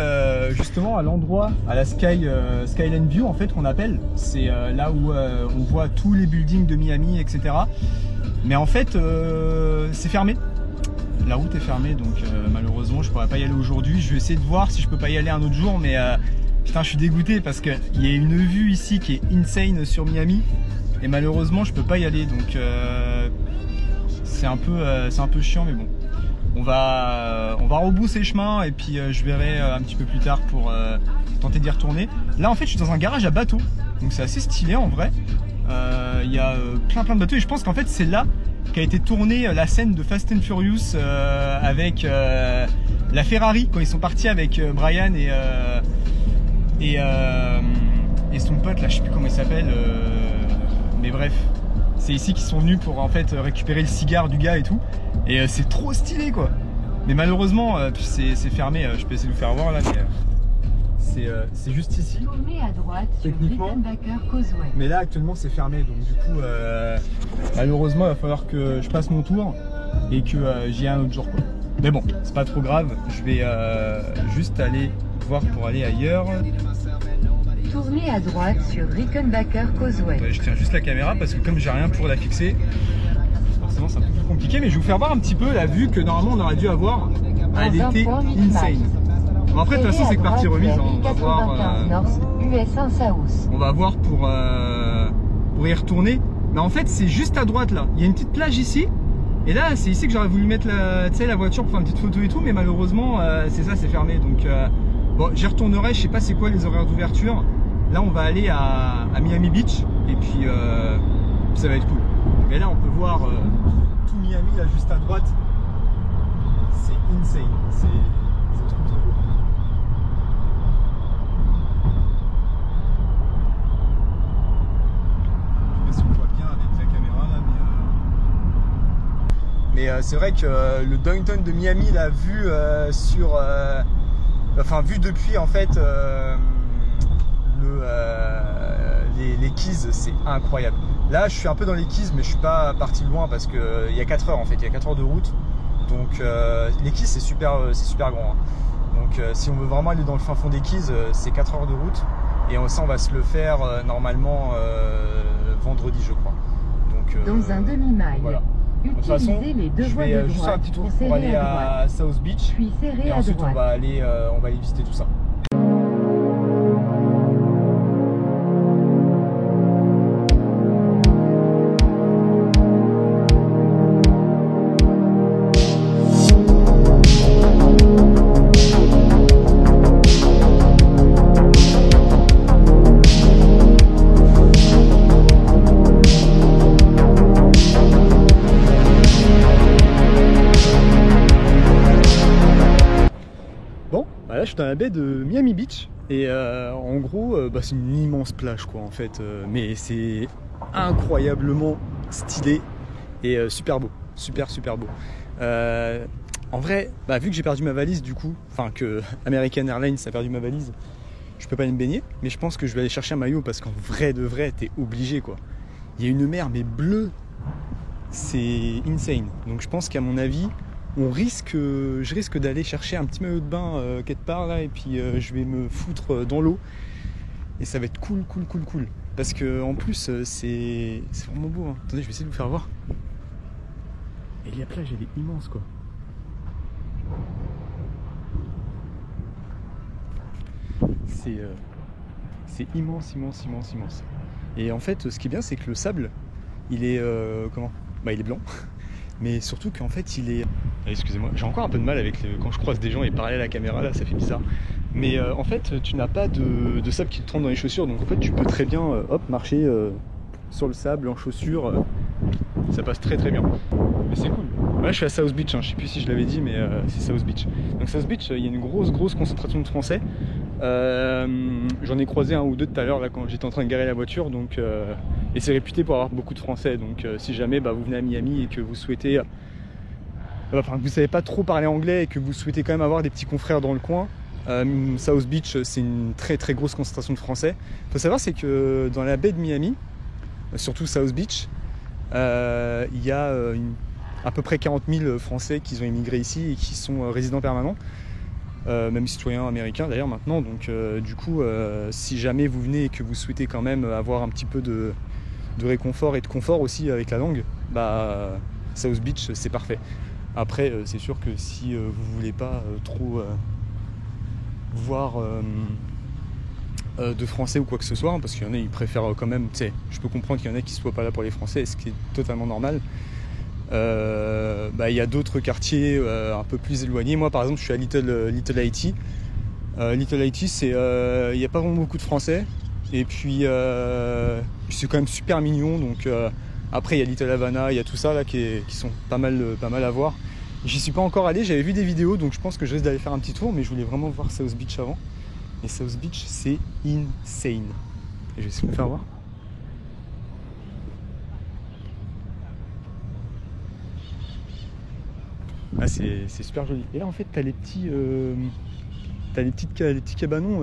justement à l'endroit, à la Skyline View en fait qu'on appelle. C'est là où on voit tous les buildings de Miami, etc. Mais en fait, c'est fermé. La route est fermée, donc malheureusement, je pourrais pas y aller aujourd'hui. Je vais essayer de voir si je peux pas y aller un autre jour, mais putain, je suis dégoûté parce qu'il y a une vue ici qui est insane sur Miami, et malheureusement, je peux pas y aller. Donc c'est un peu chiant, mais bon. On va rebrousser chemin et puis je verrai un petit peu plus tard pour tenter d'y retourner. Là en fait je suis dans un garage à bateaux, donc c'est assez stylé en vrai. Il y a plein de bateaux et je pense qu'en fait c'est là qu'a été tournée la scène de Fast and Furious avec la Ferrari quand ils sont partis avec Brian et son pote là, je sais plus comment il s'appelle, mais bref. C'est ici qu'ils sont venus pour en fait récupérer le cigare du gars et tout. Et c'est trop stylé quoi. Mais malheureusement c'est fermé. Je peux essayer de vous faire voir là, mais c'est juste ici. Tournez à droite sur Techniquement. Rickenbacker Causeway. Mais là actuellement c'est fermé, donc du coup malheureusement il va falloir que je passe mon tour et que j'y aille un autre jour quoi. Mais bon, c'est pas trop grave. Je vais juste aller voir pour aller ailleurs. Tournez à droite sur Rickenbacker Causeway. Ouais, je tiens juste la caméra parce que comme j'ai rien pour la fixer, forcément c'est un peu plus compliqué, mais je vais vous faire voir un petit peu la vue que normalement on aurait dû avoir. Elle était insane. Bon, après de toute façon c'est que partie remise, hein. On va voir, on va voir pour y retourner. Mais en fait c'est juste à droite là, il y a une petite plage ici. Et là c'est ici que j'aurais voulu mettre la voiture pour faire une petite photo et tout, mais malheureusement c'est fermé. Donc bon, j'y retournerai, je sais pas c'est quoi les horaires d'ouverture. Là on va aller à Miami Beach et puis ça va être cool. Mais là on peut voir tout Miami là juste à droite. C'est insane, c'est trop beau. Je sais pas si on voit bien avec la caméra là, mais c'est vrai que le downtown de Miami, la vue vu depuis en fait les Keys, c'est incroyable. Là je suis un peu dans les Keys mais je suis pas parti loin parce que il y a 4 heures en fait, il y a 4 heures de route. Donc les Keys c'est super grand, hein. Donc si on veut vraiment aller dans le fin fond des Keys, c'est 4 heures de route. Et ça on va se le faire normalement vendredi je crois. Donc, dans un demi-mile. Voilà. De toute façon, Utilisez les deux je voies vais de juste faire un droite petit tour pour pour serrer aller à à South Beach. Puis serrez Et à ensuite droite. on va aller visiter tout ça. Là je suis dans la baie de Miami Beach et en gros c'est une immense plage quoi en fait, mais c'est incroyablement stylé et super beau, super beau. En vrai, vu que j'ai perdu ma valise du coup, enfin que American Airlines a perdu ma valise, je peux pas aller me baigner, mais je pense que je vais aller chercher un maillot parce qu'en vrai de vrai t'es obligé quoi. Il y a une mer mais bleue, c'est insane. Donc je pense qu'à mon avis je risque d'aller chercher un petit maillot de bain quelque part là et puis je vais me foutre dans l'eau et ça va être cool parce que en plus c'est vraiment beau, hein. Attendez, je vais essayer de vous faire voir. Et la plage elle est immense quoi. C'est immense. Et en fait, ce qui est bien, c'est que le sable, il est comment? Bah, il est blanc. Mais surtout qu'en fait, il est... Excusez-moi, j'ai encore un peu de mal avec quand je croise des gens et parler à la caméra, là, ça fait bizarre. Mais en fait, tu n'as pas de sable qui te trempe dans les chaussures, donc en fait, tu peux très bien, marcher sur le sable en chaussures. Ça passe très très bien. Mais c'est cool. Là, je suis à South Beach, hein. Je sais plus si je l'avais dit, mais c'est South Beach. Donc South Beach, il y a une grosse concentration de Français. J'en ai croisé un ou deux tout à l'heure là quand j'étais en train de garer la voiture, donc et c'est réputé pour avoir beaucoup de Français, donc si jamais vous venez à Miami et que vous souhaitez que vous savez pas trop parler anglais et que vous souhaitez quand même avoir des petits confrères dans le coin, South Beach c'est une très grosse concentration de Français. Faut savoir c'est que dans la baie de Miami, surtout South Beach, il y a à peu près 40 000 Français qui ont immigré ici et qui sont résidents permanents. Même citoyens américains d'ailleurs maintenant, donc du coup si jamais vous venez et que vous souhaitez quand même avoir un petit peu de réconfort et de confort aussi avec la langue, South Beach c'est parfait. Après c'est sûr que si vous voulez pas trop voir de français ou quoi que ce soit, hein, parce qu'il y en a ils préfèrent quand même, tu sais, je peux comprendre qu'il y en a qui ne soient pas là pour les français, ce qui est totalement normal. Il y a d'autres quartiers un peu plus éloignés. Moi par exemple je suis à Little Haiti. Little Haiti c'est il n'y a pas vraiment beaucoup de Français et puis c'est quand même super mignon, donc après il y a Little Havana, il y a tout ça là qui sont pas mal à voir. J'y suis pas encore allé, j'avais vu des vidéos donc je pense que je risque d'aller faire un petit tour, mais je voulais vraiment voir South Beach avant. Et South Beach c'est insane. Et je vais essayer de me faire voir. Ah, c'est super joli. Et là en fait t'as les petits les petits cabanons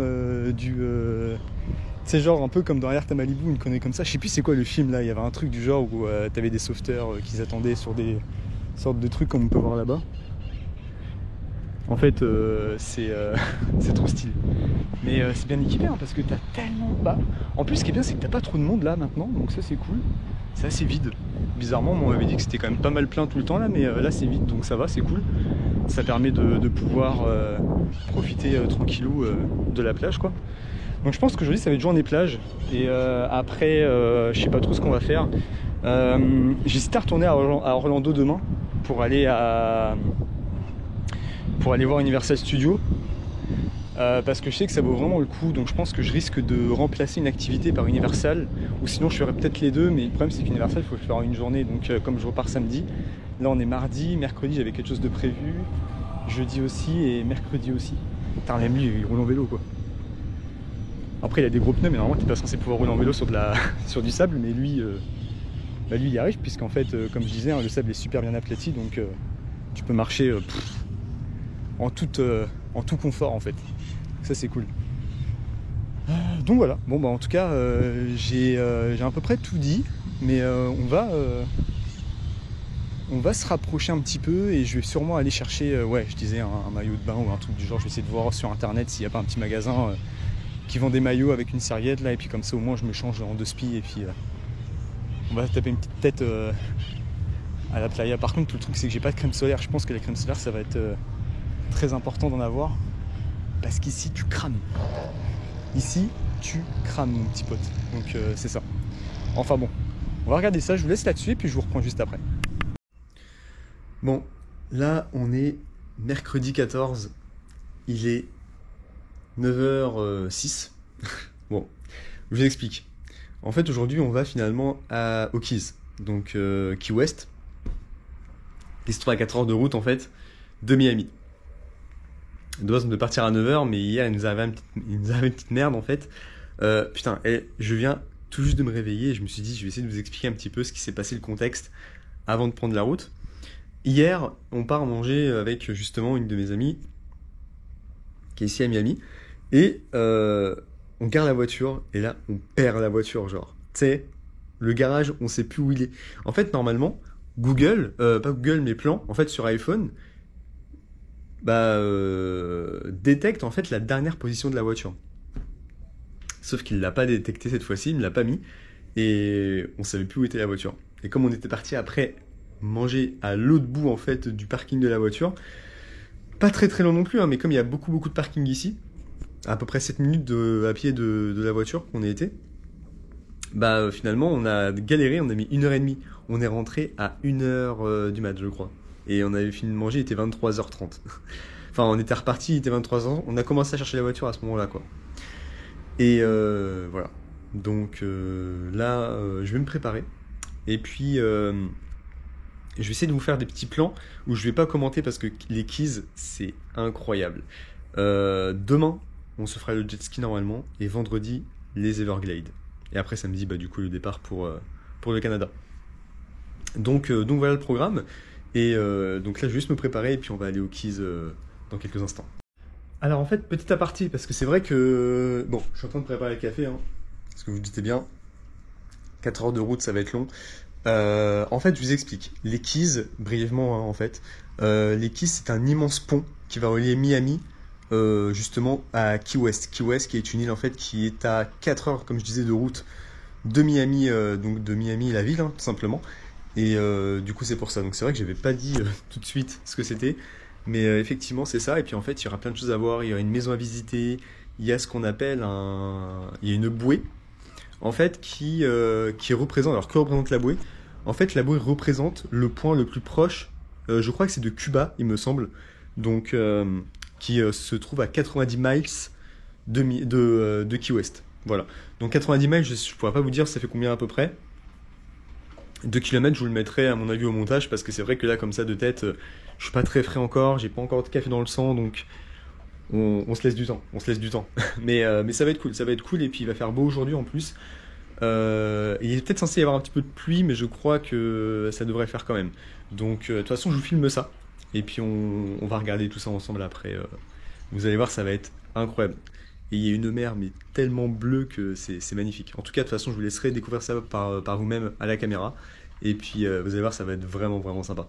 c'est genre un peu comme dans Alerte à Malibu, une connerie comme ça. Je sais plus c'est quoi le film là, il y avait un truc du genre où t'avais des sauveteurs qui attendaient sur des sortes de trucs comme on peut voir là-bas. En fait c'est trop stylé. Mais c'est bien équipé hein, parce que t'as tellement... en plus ce qui est bien c'est que t'as pas trop de monde là maintenant, donc ça c'est cool. C'est assez vide. Bizarrement, on m'avait dit que c'était quand même pas mal plein tout le temps là, mais là c'est vide, donc ça va, c'est cool. Ça permet de pouvoir profiter tranquillou de la plage, quoi. Donc je pense qu'aujourd'hui ça va être journée plage. Et après, je sais pas trop ce qu'on va faire. J'hésite à retourner à Orlando demain pour aller voir Universal Studios. Parce que je sais que ça vaut vraiment le coup, donc je pense que je risque de remplacer une activité par Universal, ou sinon je ferais peut-être les deux, mais le problème c'est qu'Universal il faut le faire en une journée, donc comme je repars samedi, là on est mardi, mercredi j'avais quelque chose de prévu, jeudi aussi et mercredi aussi. Putain, même lui il roule en vélo quoi. Après il a des gros pneus, mais normalement t'es pas censé pouvoir rouler en vélo sur du sable, mais lui il y arrive, puisqu'en fait comme je disais, hein, le sable est super bien aplati, donc tu peux marcher en tout confort en fait. Ça c'est cool. Donc voilà, bon en tout cas j'ai à peu près tout dit, mais on va se rapprocher un petit peu et je vais sûrement aller chercher je disais un maillot de bain ou un truc du genre. Je vais essayer de voir sur internet s'il n'y a pas un petit magasin qui vend des maillots avec une serviette là, et puis comme ça au moins je me change en 2 spi et puis on va taper une petite tête à la playa. Par contre le truc c'est que j'ai pas de crème solaire. Je pense que la crème solaire ça va être très important d'en avoir, parce qu'ici tu crames. Ici tu crames mon petit pote. Donc c'est ça. Enfin bon, on va regarder ça, je vous laisse là-dessus et puis je vous reprends juste après. Bon, là on est mercredi 14, il est 9h06. Bon, je vous explique. En fait aujourd'hui on va finalement aux Keys, donc Key West, qui se trouve à 4 heures de route en fait de Miami. On doit partir à 9h, mais hier il nous avait une petite merde en fait. Putain, je viens tout juste de me réveiller et je me suis dit je vais essayer de vous expliquer un petit peu ce qui s'est passé, le contexte avant de prendre la route. Hier on part manger avec justement une de mes amies qui est ici à Miami, et on gare la voiture et là on perd la voiture, genre tu sais, le garage on sait plus où il est. En fait normalement Google, pas Google mais Plan, en fait sur iPhone détecte en fait la dernière position de la voiture. Sauf qu'il l'a pas détecté cette fois-ci, il ne l'a pas mis et on savait plus où était la voiture. Et comme on était parti après manger à l'autre bout en fait du parking de la voiture, pas très très long non plus, hein, mais comme il y a beaucoup de parking ici, à peu près 7 minutes à pied de la voiture qu'on y était, finalement, on a galéré, on a mis 1h30. On est rentré à 1h du match, je crois. Et on avait fini de manger, il était 23h30. Enfin, on était reparti, il était 23h. On a commencé à chercher la voiture à ce moment-là, quoi. Et voilà. Donc là, je vais me préparer. Et puis, je vais essayer de vous faire des petits plans où je vais pas commenter parce que les keys, c'est incroyable. Demain, on se fera le jet ski normalement. Et vendredi, les Everglades. Et après, samedi, du coup, le départ pour le Canada. Donc voilà le programme. Et donc là, je vais juste me préparer et puis on va aller aux keys dans quelques instants. Alors en fait, petit aparté, parce que c'est vrai que... Bon, je suis en train de préparer le café, hein, parce que vous vous doutez bien, 4 heures de route, ça va être long. En fait, je vous explique. Les Keys, brièvement, hein, en fait. Les Keys, c'est un immense pont qui va relier Miami, justement, à Key West. Key West, qui est une île, en fait, qui est à 4 heures, comme je disais, de route de Miami, donc de Miami, la ville, hein, tout simplement. Et du coup, c'est pour ça. Donc c'est vrai que j'avais pas dit tout de suite ce que c'était. Mais effectivement, c'est ça. Et puis en fait, il y aura plein de choses à voir. Il y aura une maison à visiter. Il y a ce qu'on appelle il y a une bouée, en fait, qui représente... Alors, que représente la bouée? En fait, la bouée représente le point le plus proche, je crois que c'est de Cuba, il me semble. Donc, qui se trouve à 90 miles de Key West. Voilà. Donc 90 miles, je ne pourrais pas vous dire ça fait combien à peu près. 2 km, je vous le mettrai à mon avis au montage, parce que c'est vrai que là, comme ça, de tête, je suis pas très frais encore, j'ai pas encore de café dans le sang, donc on se laisse du temps, mais ça va être cool, et puis il va faire beau aujourd'hui en plus. Il est peut-être censé y avoir un petit peu de pluie, mais je crois que ça devrait faire quand même. Donc de toute façon, je vous filme ça, et puis on va regarder tout ça ensemble après. Vous allez voir, ça va être incroyable. Et il y a une mer mais tellement bleue que c'est magnifique. En tout cas, de toute façon, je vous laisserai découvrir ça par vous-même à la caméra. Et puis, vous allez voir, ça va être vraiment, vraiment sympa.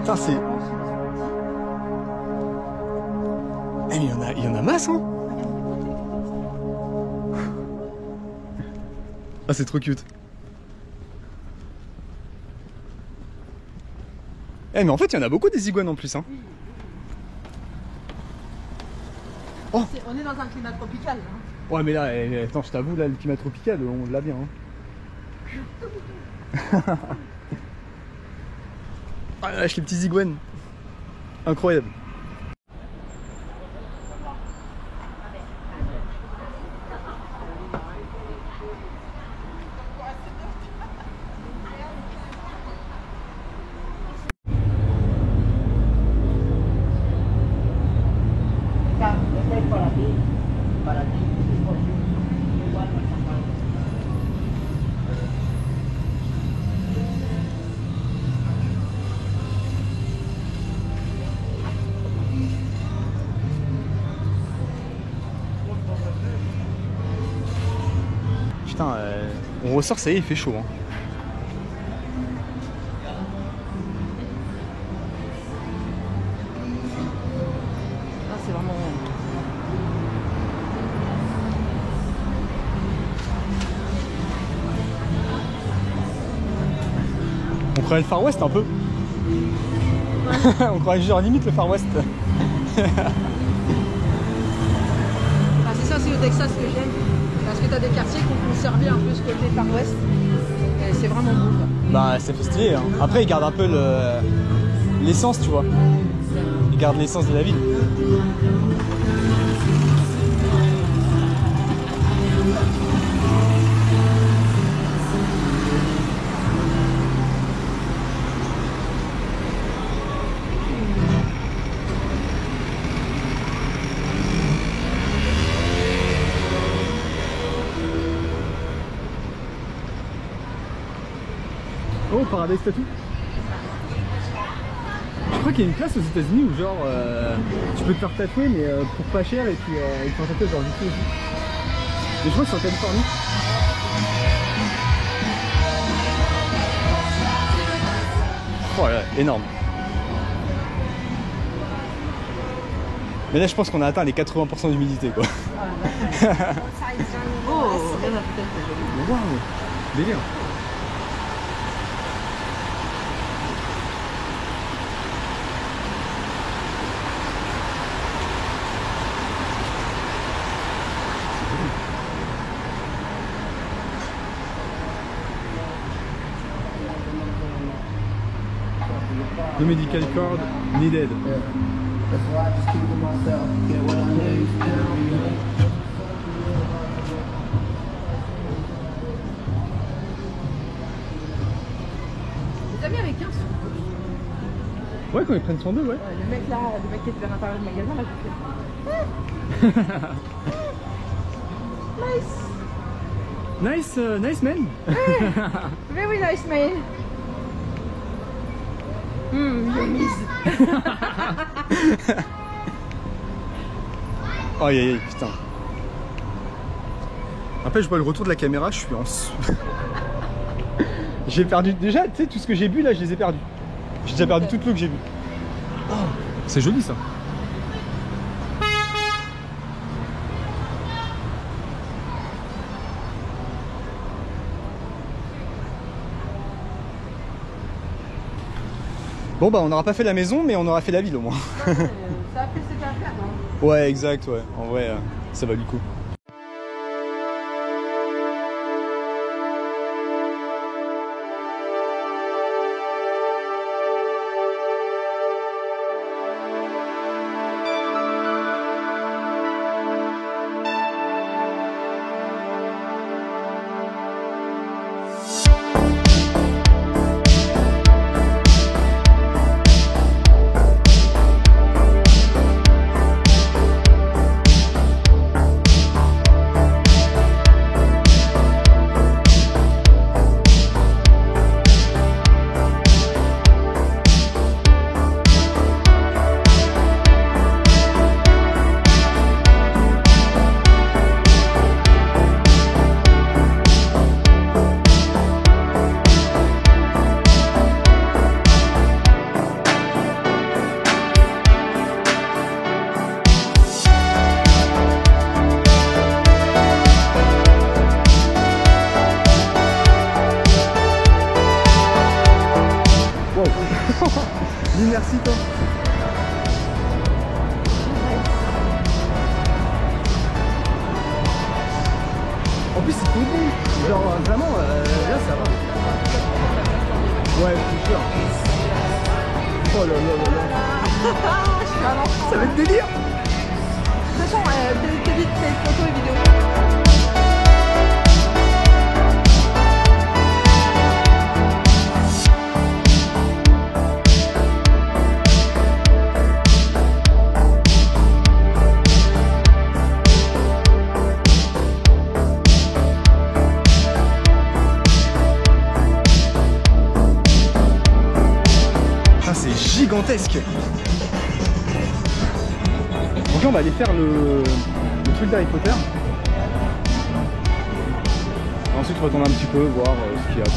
Putain, c'est... Eh, mais il y en a masse, hein. Ah, c'est trop cute. Eh, mais en fait, il y en a beaucoup des iguanes en plus, hein. Oh. On est dans un climat tropical. Hein. Ouais, mais là, attends, je t'avoue, là, le climat tropical, on l'a bien, hein. Ah, lâche les petits iguanes. Incroyable. putain, on ressort, ça y est, il fait chaud. Hein. Ah, c'est vraiment... On croirait le Far West un peu. On croirait genre limite le Far West. Ah, c'est ça, c'est au Texas que j'aime. Parce que t'as des quartiers qui ont conservé un peu ce côté Far West. Et c'est vraiment beau, quoi. Bah, c'est stylé. Hein. Après, ils gardent un peu l'essence, tu vois. Ils gardent l'essence de la ville. Oh, Paradise Tattoo. Je crois qu'il y a une place aux États-Unis où genre tu peux te faire tatouer mais pour pas cher et puis ils te font tatouer genre du tout aussi. Mais je crois que c'est en Californie. Oh là, énorme. Mais là je pense qu'on a atteint les 80% d'humidité quoi. Oh, regarde la tête. Waouh, délire. No medical cord needed. Les amis avec 15. Ouais, quand ils prennent 102, ouais. Le mec là, le mec qui est vers l'intérieur du magasin, là, je fais. Nice. Nice man. Very nice man. Yummies. Oh aïe aïe putain. Après je vois le retour de la caméra, je suis en... J'ai perdu, déjà tu sais tout ce que j'ai bu là je les ai perdus. J'ai déjà perdu toute l'eau que j'ai bu. Oh, c'est joli ça. Bon bah on n'aura pas fait la maison mais on aura fait la ville au moins. Ça a fait cette affaire, non? Ouais exact ouais, en vrai ça va du coup. Merci toi. En plus c'est tout bon. Genre vraiment là ça va. Ouais je suis sûr. Oh là là là là. Je suis à l'enfant. Ça va être délire. De toute façon, t'édites tes photos et vidéos. Gigantesque. Donc là on va aller faire le truc d'Harry Potter. Ensuite, retourner un petit peu, voir ce qu'il y a. Quoi.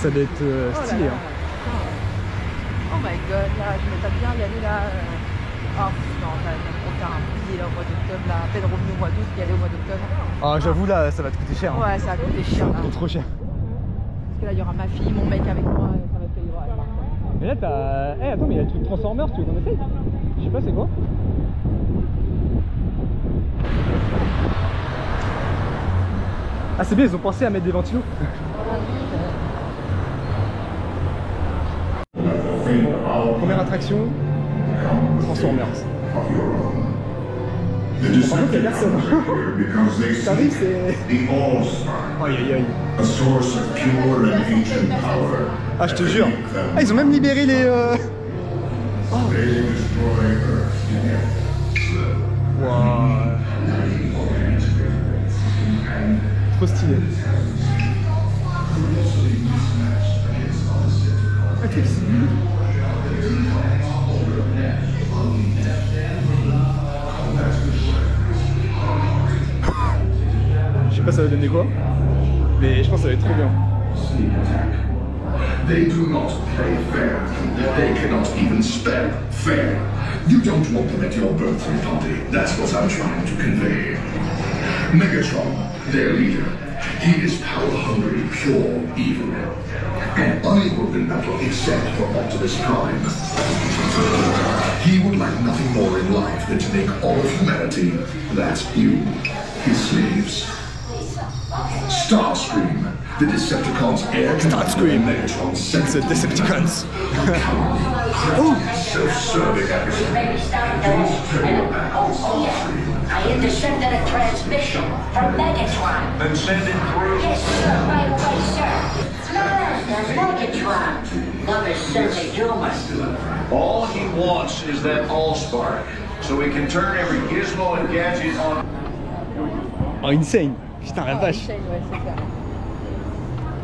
Ça doit être stylé. Oh, oh my god, là, je m'étais bien y aller là. Oh non, là, on fait un billet là, au mois d'octobre, là, à peine revenu au mois d'août, y aller au mois d'octobre. Ah, j'avoue, là, ça va te coûter cher. Ouais, ça va coûter cher là. Trop cher. Parce que là, il y aura ma fille, mon mec avec moi, ça va payer. Ouais, Mais là, t'as. Eh, attends, mais il y a le truc Transformers, tu veux qu'on essaye? Je sais pas, c'est quoi? Ah, c'est bien, ils ont pensé à mettre des ventilos. Première attraction, Transformers. Par contre, il n'y a personne. T'arrives, c'est. Aïe aïe aïe. Ah, je te jure. Ah, ils ont même libéré les. Oh. Wow. Trop stylé. Je sais pas ça va donner quoi, mais je pense que ça va être trop bien. They do not play fair. They cannot even spell fair. You don't want them at your birthday party. That's what I'm trying to convey. Megatron, their leader, he is power-hungry, pure evil, and unequal in battle except for Optimus Prime. He would like nothing more in life than to make all of humanity, that's you, his slaves. Starscream, the Decepticons' heir to Starscream. Megatron's It's the Decepticons. Self-serving adversary. Just tell you about Starscream. I intercepted a transmission from Megatron. Then send it through. Yes, sir, right away, sir. Master Megatron. Number certainly human. All he wants is that Allspark, so he can turn every gizmo and gadget on. Oh, insane. Putain, la vache. Ouais, c'est clair.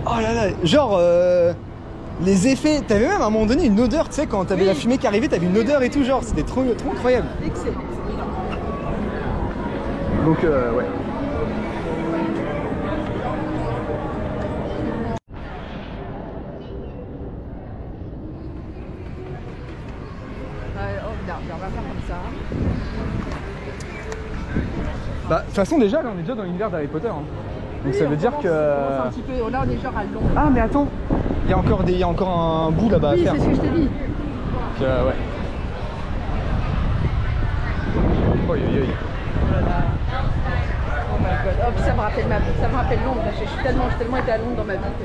Oh là là, genre les effets, t'avais même à un moment donné une odeur, tu sais, quand t'avais Oui. la fumée qui arrivait, t'avais une odeur et tout, genre, c'était trop incroyable. Excellent. Donc ouais. Oh, regarde, on va faire comme ça. Bah, de toute façon, déjà, là, on est déjà dans l'univers d'Harry Potter. Hein. Donc Oui, ça on veut dire commence- que. on commence un petit peu. Là, on est genre à Londres. Ah, mais attends, il y a encore un bout là-bas Oui, à faire. c'est ce que je t'ai dit. Donc, ouais. Oh, Oh là là. Oh my god. Oh, puis ça me rappelle Londres. J'ai tellement été à Londres dans ma vie que.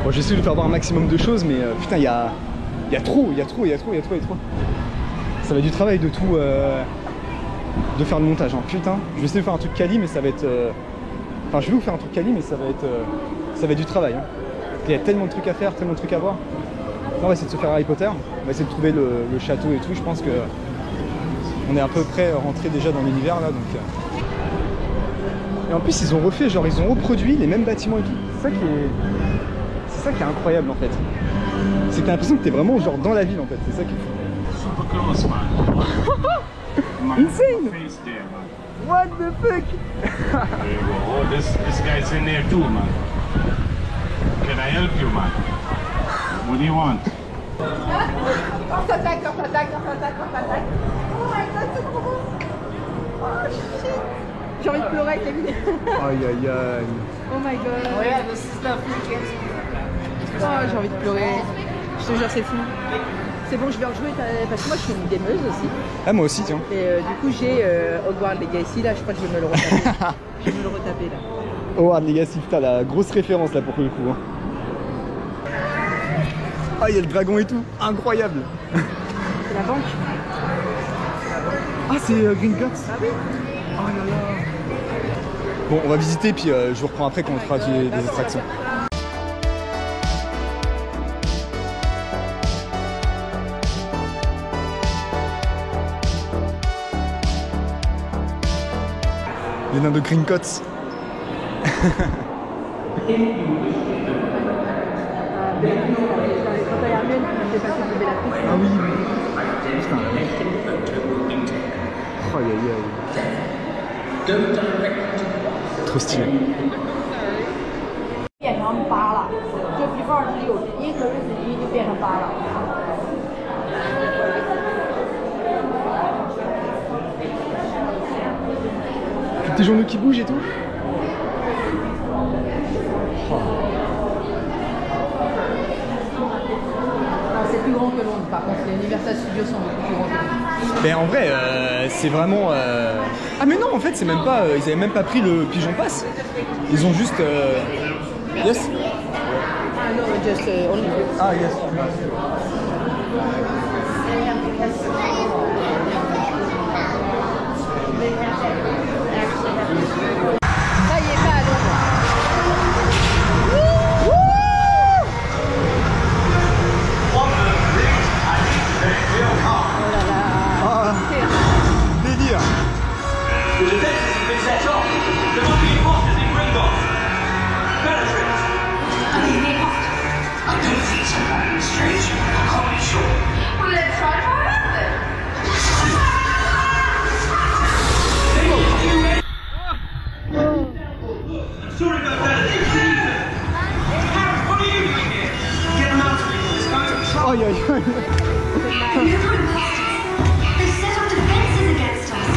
Bon, j'essaie de faire voir un maximum de choses, mais putain, il y a trop. Ça va être du travail de tout. De faire le montage, hein. Putain, je vais essayer de faire un truc quali, mais ça va être. Enfin, je vais vous faire un truc quali, mais ça va être du travail. Hein. Il y a tellement de trucs à faire, tellement de trucs à voir. Là, on va essayer de se faire Harry Potter. On va essayer de trouver le château et tout. Je pense que on est à peu près rentré déjà dans l'univers là, donc. Et en plus, ils ont refait, genre, ils ont reproduit les mêmes bâtiments et tout. C'est ça qui est incroyable en fait. C'est que t'as l'impression que t'es vraiment genre dans la ville en fait. C'est ça qui est fou. Super close, man. Insane! Face there, man. What the fuck? There you go. Oh, this guy's in there too, man. Can I help you, man? What do you want? On s'attaque. Oh my god, c'est trop beau. Oh shit. J'ai envie de pleurer avec la vidéo. Aïe aïe aïe. Oh my god. Oh, j'ai envie de pleurer. Je te jure, c'est fou. C'est bon, je vais rejouer parce que moi je suis une gameuse aussi. Ah, moi aussi, tiens. Et du coup, j'ai Hogwarts Legacy là, je crois que je vais me le retaper. Je vais me le retaper là. Hogwarts Legacy, putain, la grosse référence là pour le coup. Hein. Ah, il y a le dragon et tout, incroyable. C'est la banque. Ah, c'est Gringotts. Ah oui. Oh là là. Bon, on va visiter, puis je vous reprends après quand on fera des attractions. Les nains de Gringotts. Quand t'as Hermione qui fait passer de Bellatrix. Ah oui, oui. Putain. Oh, aïe aïe aïe. Trop stylé. 变成8了，就比方是61可是41就变成8了。 Tous tes journaux qui bougent et tout. Oh. C'est plus grand que Londres par contre, les Universal Studios sont beaucoup plus grands que Londres. Mais en vrai, c'est vraiment. Ah, mais non, en fait, c'est même pas. Ils avaient même pas pris le pigeon pass. Ils ont juste. Yes. Ah non, just only. Ah, yes. Ça y est, pas à Londres. Oh là là. Ah, délire. Aïe aïe aïe. They set up defenses against us.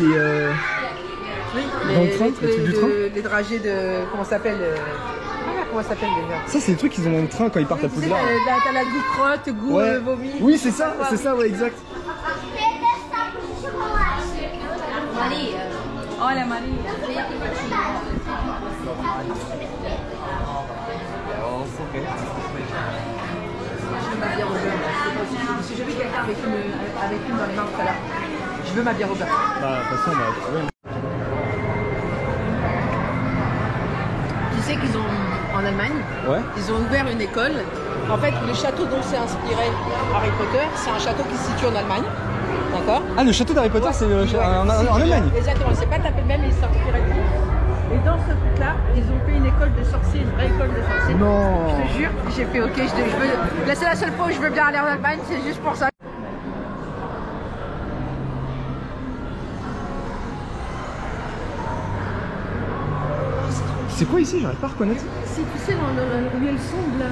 Oui, Dans le train, le truc du train les dragées de. Comment ça s'appelle comment ça s'appelle déjà? Ça, c'est les trucs qu'ils ont dans le train quand ils partent à Tu sais, Poudlard. t'as la goût crotte, goût Ouais. vomi. Oui, c'est ça, ouais, exact. Oh la Marie. Je veux ma bière au beurre. Si j'ai vu quelqu'un avec une dans les mains tout à l'heure, je veux ma bière au beurre. Bah, de toute façon, on va trouver. Tu sais qu'ils ont, en Allemagne, Ouais. ils ont ouvert une école. En fait, le château dont s'est inspiré Harry Potter, c'est un château qui se situe en Allemagne. D'accord? Ah, le château d'Harry Potter, c'est Ouais. en Allemagne. Exactement, c'est pas tapé le même, mais ils s'inspirent de tout. Et dans ce truc-là, ils ont fait une école de sorciers, une vraie école de sorciers. Non. Je te jure, j'ai fait ok, je veux. Là, c'est la seule fois où je veux bien aller en Allemagne, c'est juste pour ça. C'est quoi ici? J'arrive pas à reconnaître. C'est, tu sais, où il y a le sombre là,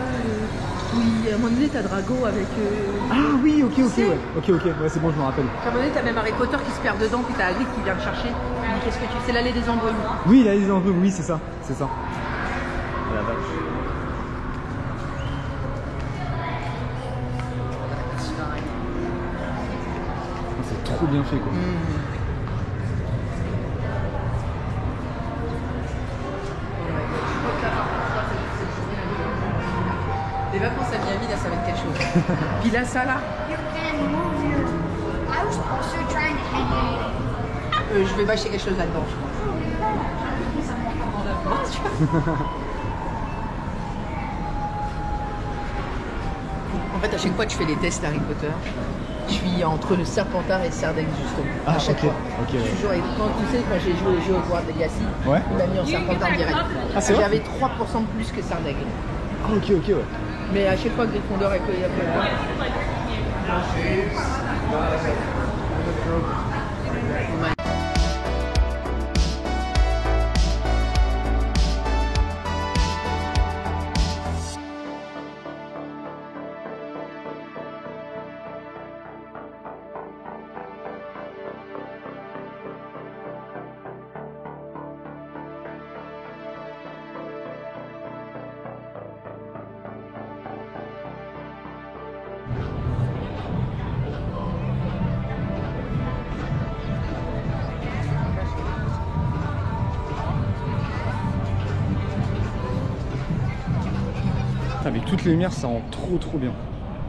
oui, à un moment donné, t'as Drago avec. Ah oui, ok, sais. ouais. Ok, ouais, c'est bon, je me rappelle. À un moment donné, t'as même Harry Potter qui se perd dedans, puis t'as Hagrid qui vient le chercher. Il dit, qu'est-ce que tu fais? C'est l'allée des embrumes. Oui, là, ils ont un peu, oui, c'est ça. Ah, la vache. C'est trop bien fait, quoi. Les vacances à Miami, là, ça va être quelque chose. Puis là, ça, là, I was also trying to hang je vais bâcher quelque chose là-dedans, je crois. En fait, à chaque fois que je fais les tests Harry Potter, je suis entre le Serpentard et le Serdaigle, justement. Ah, à chaque ok, fois. ok, Je suis toujours avec, quand tu sais, quand j'ai joué au jeu au Hogwarts Legacy, Ouais. il m'a mis en Serpentard direct. Ah, c'est vrai? J'avais 3% de plus que Serdaigle. Ah, ok, ouais. Mais à chaque fois que Gryffondor est collé après là. Avec toutes les lumières, ça rend trop bien.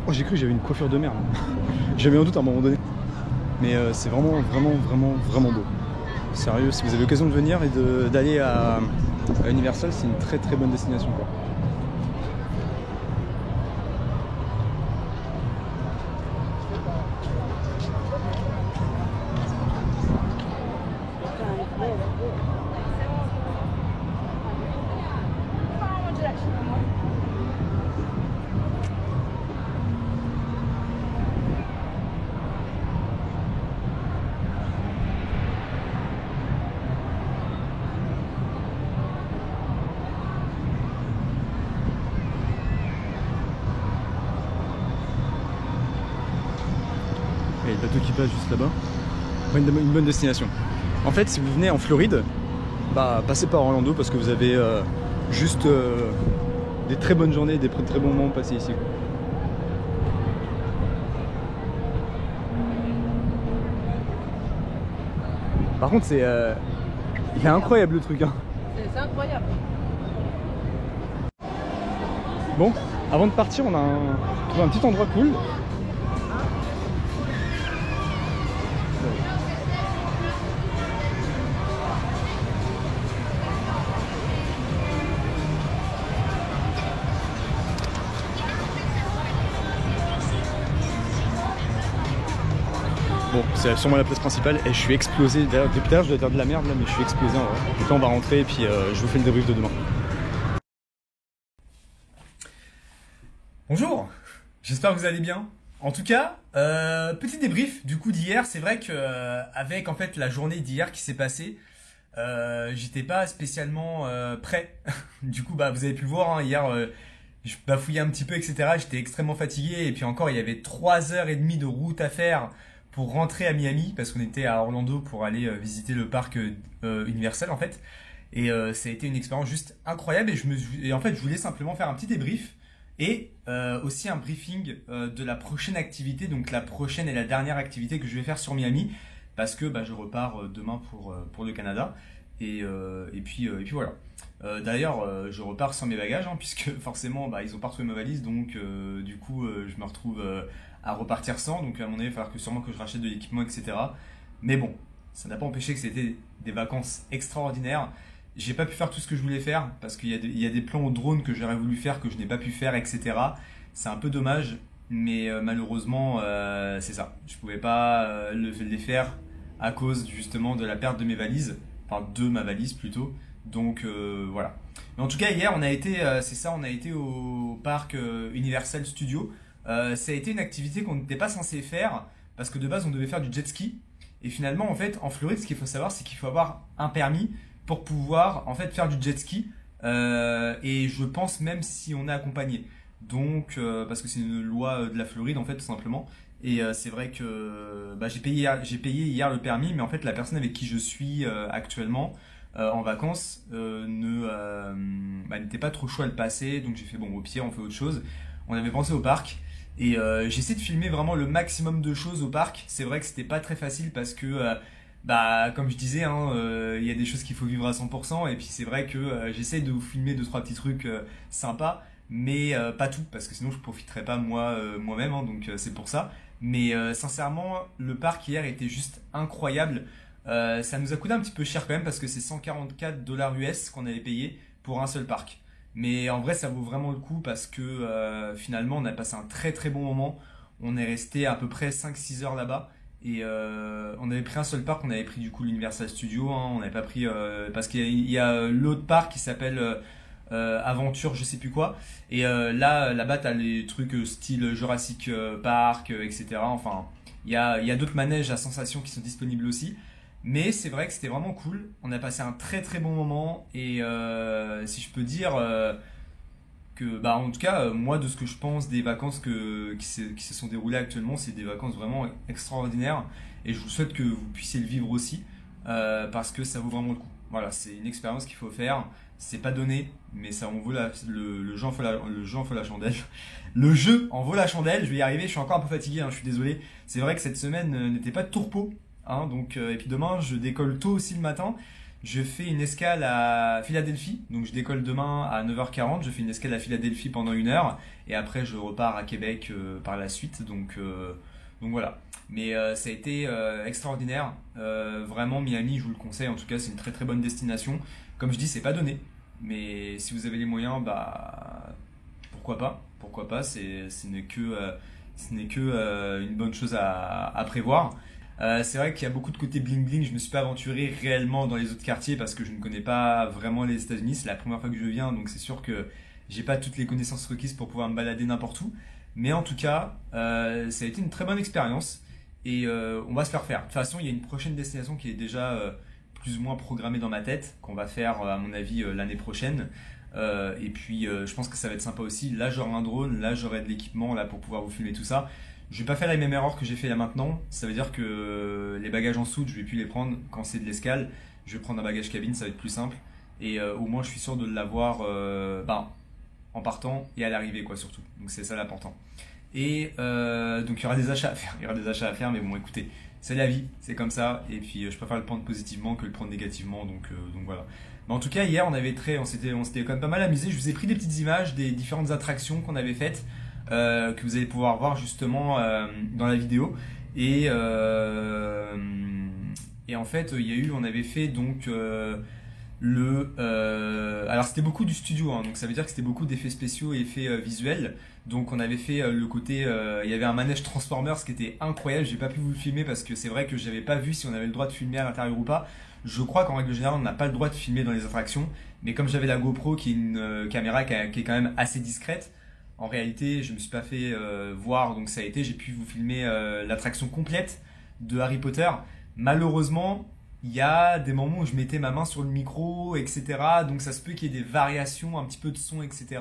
Oh, j'ai cru que j'avais une coiffure de merde. J'avais un doute à un moment donné. Mais c'est vraiment beau. Sérieux, si vous avez l'occasion de venir et d'aller à Universal, c'est une très bonne destination, quoi. Et le bateau qui passe juste là-bas. Une bonne destination. En fait, si vous venez en Floride, bah passez par Orlando parce que vous avez juste des très bonnes journées, des très bons moments passés ici, quoi. Par contre, c'est il est incroyable le truc, hein. C'est incroyable. Bon, avant de partir, on a trouvé un petit endroit cool. Bon, c'est sûrement la place principale et je suis explosé. D'ailleurs, depuis tout à l'heure, je dois dire de la merde là, mais je suis explosé en vrai. Donc là, on va rentrer et puis je vous fais le débrief de demain. Bonjour, j'espère que vous allez bien. En tout cas, petit débrief du coup d'hier. C'est vrai que avec en fait la journée d'hier qui s'est passée, j'étais pas spécialement prêt. Du coup, bah vous avez pu le voir hein, hier, je bafouillais un petit peu, etc. J'étais extrêmement fatigué et puis encore il y avait 3h30 de route à faire pour rentrer à Miami parce qu'on était à Orlando pour aller visiter le parc Universal en fait. Et ça a été une expérience juste incroyable et en fait je voulais simplement faire un petit débrief et aussi un briefing de la prochaine activité, donc la prochaine et la dernière activité que je vais faire sur Miami parce que je repars demain pour le Canada et puis voilà. D'ailleurs je repars sans mes bagages puisque forcément ils ont pas retrouvé ma valise donc du coup je me retrouve à repartir sans, donc à mon avis il va falloir sûrement que je rachète de l'équipement etc. Mais bon, ça n'a pas empêché que c'était des vacances extraordinaires. J'ai pas pu faire tout ce que je voulais faire parce qu'il y a des plans au drone que j'aurais voulu faire que je n'ai pas pu faire etc. C'est un peu dommage mais malheureusement c'est ça, je pouvais pas les faire à cause justement de la perte de mes valises, enfin de ma valise plutôt. Donc voilà. Mais en tout cas hier on a été on a été au parc Universal Studios. Ça a été une activité qu'on n'était pas censé faire parce que de base on devait faire du jet ski et finalement en fait en Floride ce qu'il faut savoir c'est qu'il faut avoir un permis pour pouvoir en fait faire du jet ski et je pense même si on est accompagné. Donc parce que c'est une loi de la Floride en fait tout simplement. Et c'est vrai que j'ai payé hier le permis, mais en fait la personne avec qui je suis actuellement en vacances n'était pas trop chaud à le passer, donc j'ai fait bon au pire on fait autre chose. On avait pensé au parc et j'ai essayé de filmer vraiment le maximum de choses au parc. C'est vrai que c'était pas très facile parce que comme je disais il y a des choses qu'il faut vivre à 100% et puis c'est vrai que j'essaye de vous filmer 2-3 petits trucs sympas mais pas tout parce que sinon je profiterais pas moi-même donc c'est pour ça. Mais sincèrement, le parc hier était juste incroyable. Ça nous a coûté un petit peu cher quand même parce que c'est 144 $ US qu'on avait payé pour un seul parc. Mais en vrai, ça vaut vraiment le coup parce que finalement, on a passé un très très bon moment. On est resté à peu près 5-6 heures là-bas. Et on avait pris un seul parc, on avait pris du coup l'Universal Studios. On n'avait pas pris... parce qu'il y a l'autre parc qui s'appelle... Aventure je sais plus quoi et là-bas t'as les trucs style Jurassic Park etc. Enfin il y a d'autres manèges à sensations qui sont disponibles aussi mais c'est vrai que c'était vraiment cool, on a passé un très très bon moment et si je peux dire que en tout cas moi de ce que je pense des vacances qui se sont déroulées actuellement, c'est des vacances vraiment extraordinaires et je vous souhaite que vous puissiez le vivre aussi parce que ça vaut vraiment le coup. Voilà, c'est une expérience qu'il faut faire. C'est pas donné, mais ça en vaut le jeu en vaut la chandelle. Le jeu en vaut la chandelle. Je vais y arriver. Je suis encore un peu fatigué. Je suis désolé. C'est vrai que cette semaine n'était pas de tout repos. Donc et puis demain, je décolle tôt aussi le matin. Je fais une escale à Philadelphie. Donc je décolle demain à 9h40. Je fais une escale à Philadelphie pendant 1 heure et après je repars à Québec par la suite. Donc voilà. Mais ça a été extraordinaire. Vraiment Miami, je vous le conseille. En tout cas, c'est une très très bonne destination. Comme je dis, c'est pas donné. Mais si vous avez les moyens, pourquoi pas, ce n'est que une bonne chose à prévoir. C'est vrai qu'il y a beaucoup de côté bling bling, je me suis pas aventuré réellement dans les autres quartiers parce que je ne connais pas vraiment les États-Unis, c'est la première fois que je viens donc c'est sûr que j'ai pas toutes les connaissances requises pour pouvoir me balader n'importe où. Mais en tout cas, ça a été une très bonne expérience et on va se faire. De toute façon, il y a une prochaine destination qui est déjà plus ou moins programmé dans ma tête, qu'on va faire à mon avis l'année prochaine. Et puis je pense que ça va être sympa aussi. Là j'aurai un drone, là j'aurai de l'équipement là pour pouvoir vous filmer tout ça. Je vais pas faire la même erreur que j'ai fait là maintenant. Ça veut dire que les bagages en soute, je vais plus les prendre quand c'est de l'escale. Je vais prendre un bagage cabine, ça va être plus simple. Et au moins je suis sûr de l'avoir en partant et à l'arrivée quoi surtout. Donc c'est ça l'important. Et donc il y aura des achats à faire. Mais bon écoutez, c'est la vie, c'est comme ça, et puis je préfère le prendre positivement que le prendre négativement, donc voilà. Mais en tout cas, hier, on s'était quand même pas mal amusé. Je vous ai pris des petites images des différentes attractions qu'on avait faites, que vous allez pouvoir voir justement dans la vidéo. Et en fait, on avait fait donc alors c'était beaucoup du studio, donc ça veut dire que c'était beaucoup d'effets spéciaux et effets visuels. Donc on avait fait le côté, il y avait un manège Transformers qui était incroyable. J'ai pas pu vous le filmer parce que c'est vrai que j'avais pas vu si on avait le droit de filmer à l'intérieur ou pas. Je crois qu'en règle générale on n'a pas le droit de filmer dans les attractions, mais comme j'avais la GoPro qui est une caméra qui est quand même assez discrète, en réalité je me suis pas fait voir, donc ça a été, j'ai pu vous filmer l'attraction complète de Harry Potter. Malheureusement il y a des moments où je mettais ma main sur le micro, etc. Donc ça se peut qu'il y ait des variations, un petit peu de son, etc.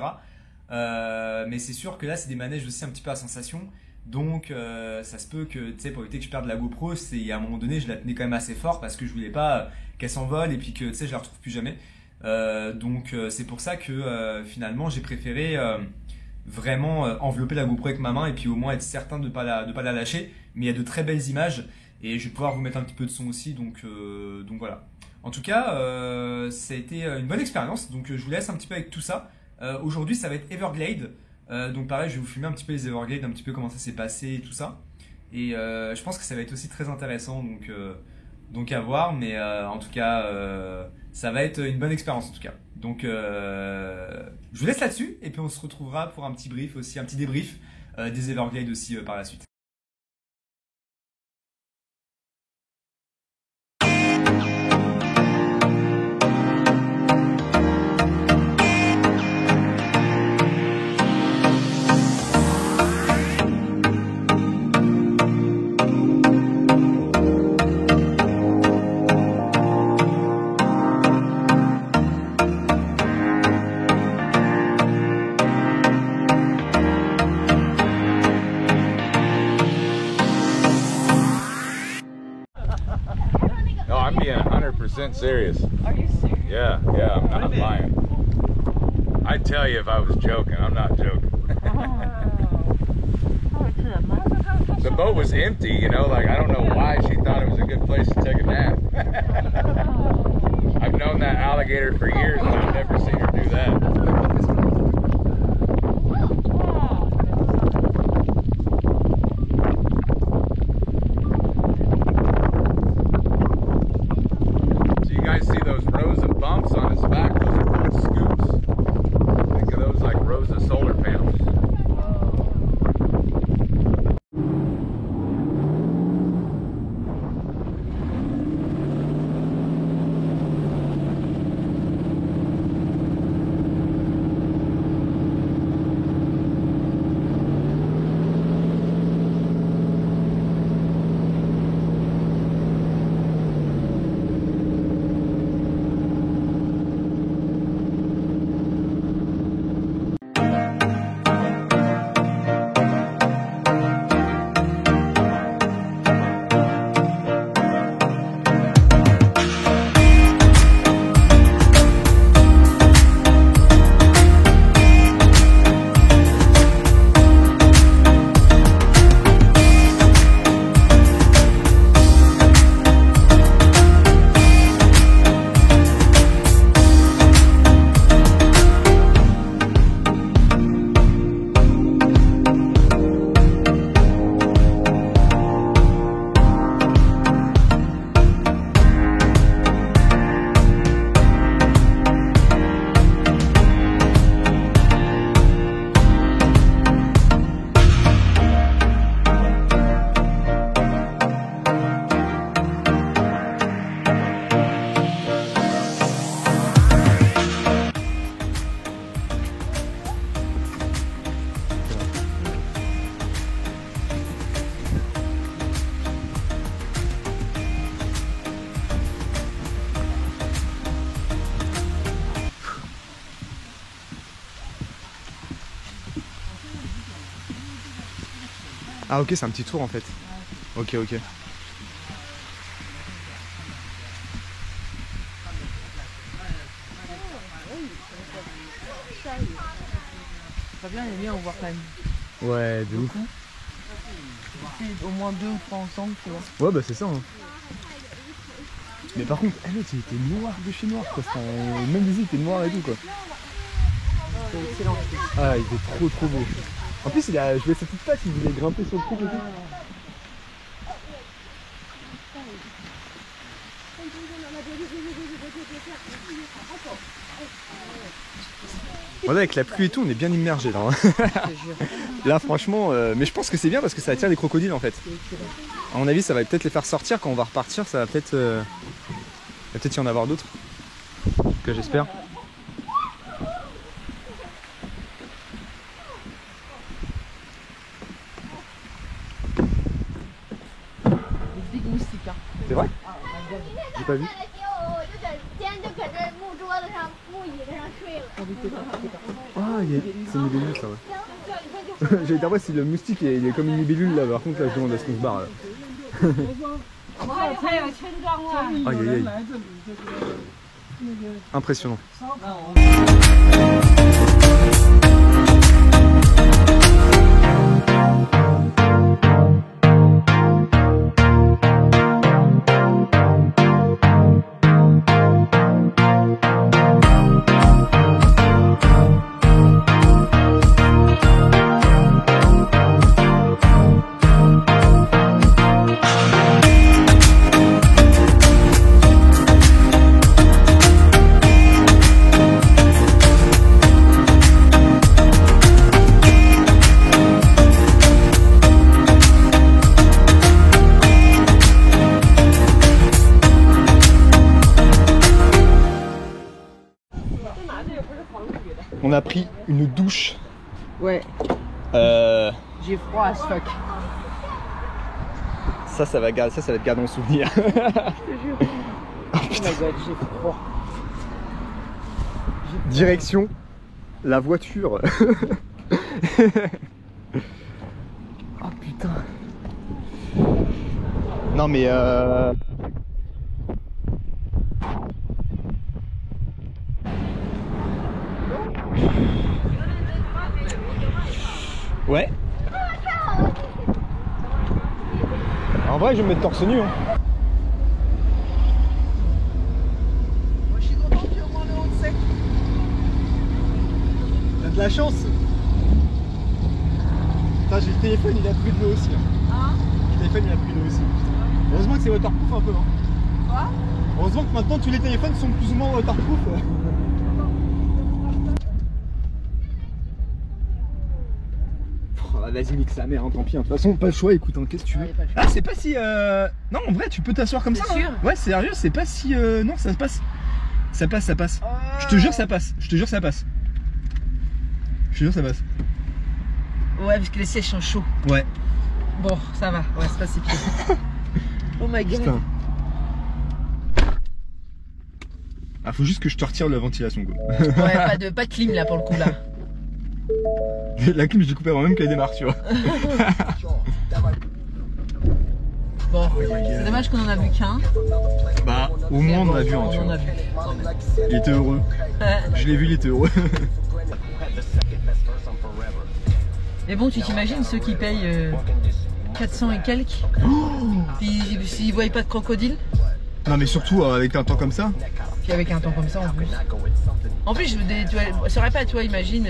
Mais c'est sûr que là c'est des manèges aussi un petit peu à sensation. Donc ça se peut que, tu sais, pour éviter que je perde la GoPro, c'est à un moment donné, je la tenais quand même assez fort parce que je voulais pas qu'elle s'envole et puis que, tu sais, je la retrouve plus jamais. Donc c'est pour ça que finalement j'ai préféré vraiment envelopper la GoPro avec ma main et puis au moins être certain de pas la lâcher. Mais il y a de très belles images et je vais pouvoir vous mettre un petit peu de son aussi. Donc voilà. En tout cas, ça a été une bonne expérience. Donc je vous laisse un petit peu avec tout ça. Aujourd'hui, ça va être Everglade. Donc pareil, je vais vous filmer un petit peu les Everglades, un petit peu comment ça s'est passé et tout ça. Et je pense que ça va être aussi très intéressant. Donc à voir. Mais en tout cas, ça va être une bonne expérience en tout cas. Donc je vous laisse là-dessus. Et puis on se retrouvera pour un petit brief aussi, un petit débrief des Everglades aussi par la suite. No, I'm being 100% serious. Are you serious? Yeah, I'm not lying. I'd tell you if I was joking. I'm not joking. The boat was empty, you know, like I don't know why she thought it was a good place to take a nap. I've known that alligator for years, but I've never seen her do that. Ah ok, c'est un petit tour en fait. Ok. Fabien, il est bien, on voit quand même. Ouais, de ouf. Au moins 2 ou 3 ensemble, tu vois. Ouais, bah c'est ça. Hein. Mais par contre, l'autre il était noir de chez noir quoi. Même les yeux étaient noirs et tout quoi. C'est excellent. Ah, il était trop beau. En plus, je voyais sa petite patte, il voulait grimper sur le truc et tout. Voilà, avec la pluie et tout, on est bien immergé là. Là, franchement, mais je pense que c'est bien parce que ça attire les crocodiles en fait. À mon avis, ça va peut-être les faire sortir quand on va repartir. Ça va peut-être, y en avoir d'autres. Que j'espère. C'est vrai? J'ai pas vu. Ah, c'est mes débuts ça ouais. J'allais dire, ouais, si le moustique il est comme une libellule là, par contre, là, je demande à ce qu'on se barre là. Aïe aïe aïe. Impressionnant. On a pris une douche. Ouais. J'ai froid as fuck. Ça va être gardé dans le souvenir. Je te jure. Oh my god, j'ai froid. Direction la voiture. Oh putain. Non mais ouais. En vrai, je vais me mettre torse nu. Hein. Moi, je suis content qu'il y ait au moins le haut de sec. T'as de la chance. Putain, j'ai le téléphone, il a pris de l'eau aussi. Hein. Le téléphone, il a pris de l'eau aussi. Heureusement que c'est waterproof un peu. Hein. Quoi? Heureusement que maintenant tous les téléphones sont plus ou moins waterproof. Vas-y, nique sa mère, hein, tant pis. Hein. De toute façon, pas le choix, écoute, hein, qu'est-ce que tu veux. Ah, c'est pas si. Non, en vrai, tu peux t'asseoir comme ça. Sûr hein. Ouais, sérieux, c'est pas si. Non, ça se passe. Ça passe, ça passe. Je te jure, ça passe. Je te jure, ça passe. Je te jure, ça passe. Ouais, parce que les sièges sont chauds. Ouais. Bon, ça va. Ouais, c'est pas si pire. Oh my god. Putain. Ah, faut juste que je te retire la ventilation, quoi. Ouais, pas de clim là pour le coup là. La clim, je l'ai coupée avant même qu'elle démarre, tu vois. Bon, c'est dommage qu'on en a vu qu'un. Bah, au moins on en a vu un, tu vois. Il était heureux. Je l'ai vu, il était heureux. Mais bon, tu t'imagines ceux qui payent 400 et quelques, puis s'ils voient pas de crocodile. Non, mais surtout avec un temps comme ça. Puis avec un temps comme ça en plus. En plus, tu vois, ça aurait pas, tu vois, imagine,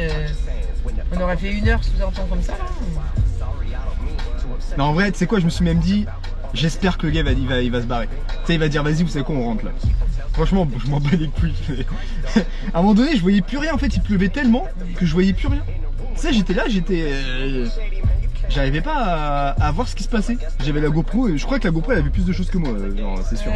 on aurait fait 1 heure sous un temps comme ça. Non, en vrai, tu sais quoi, je me suis même dit, j'espère que le gars il va se barrer. Tu sais, il va dire, vas-y, vous savez quoi, on rentre là. Franchement, je m'en bats les couilles. À un moment donné, je voyais plus rien en fait, il pleuvait tellement que je voyais plus rien. Tu sais, j'étais là, j'arrivais pas à voir ce qui se passait. J'avais la GoPro et je crois que la GoPro elle a vu plus de choses que moi, genre, c'est sûr.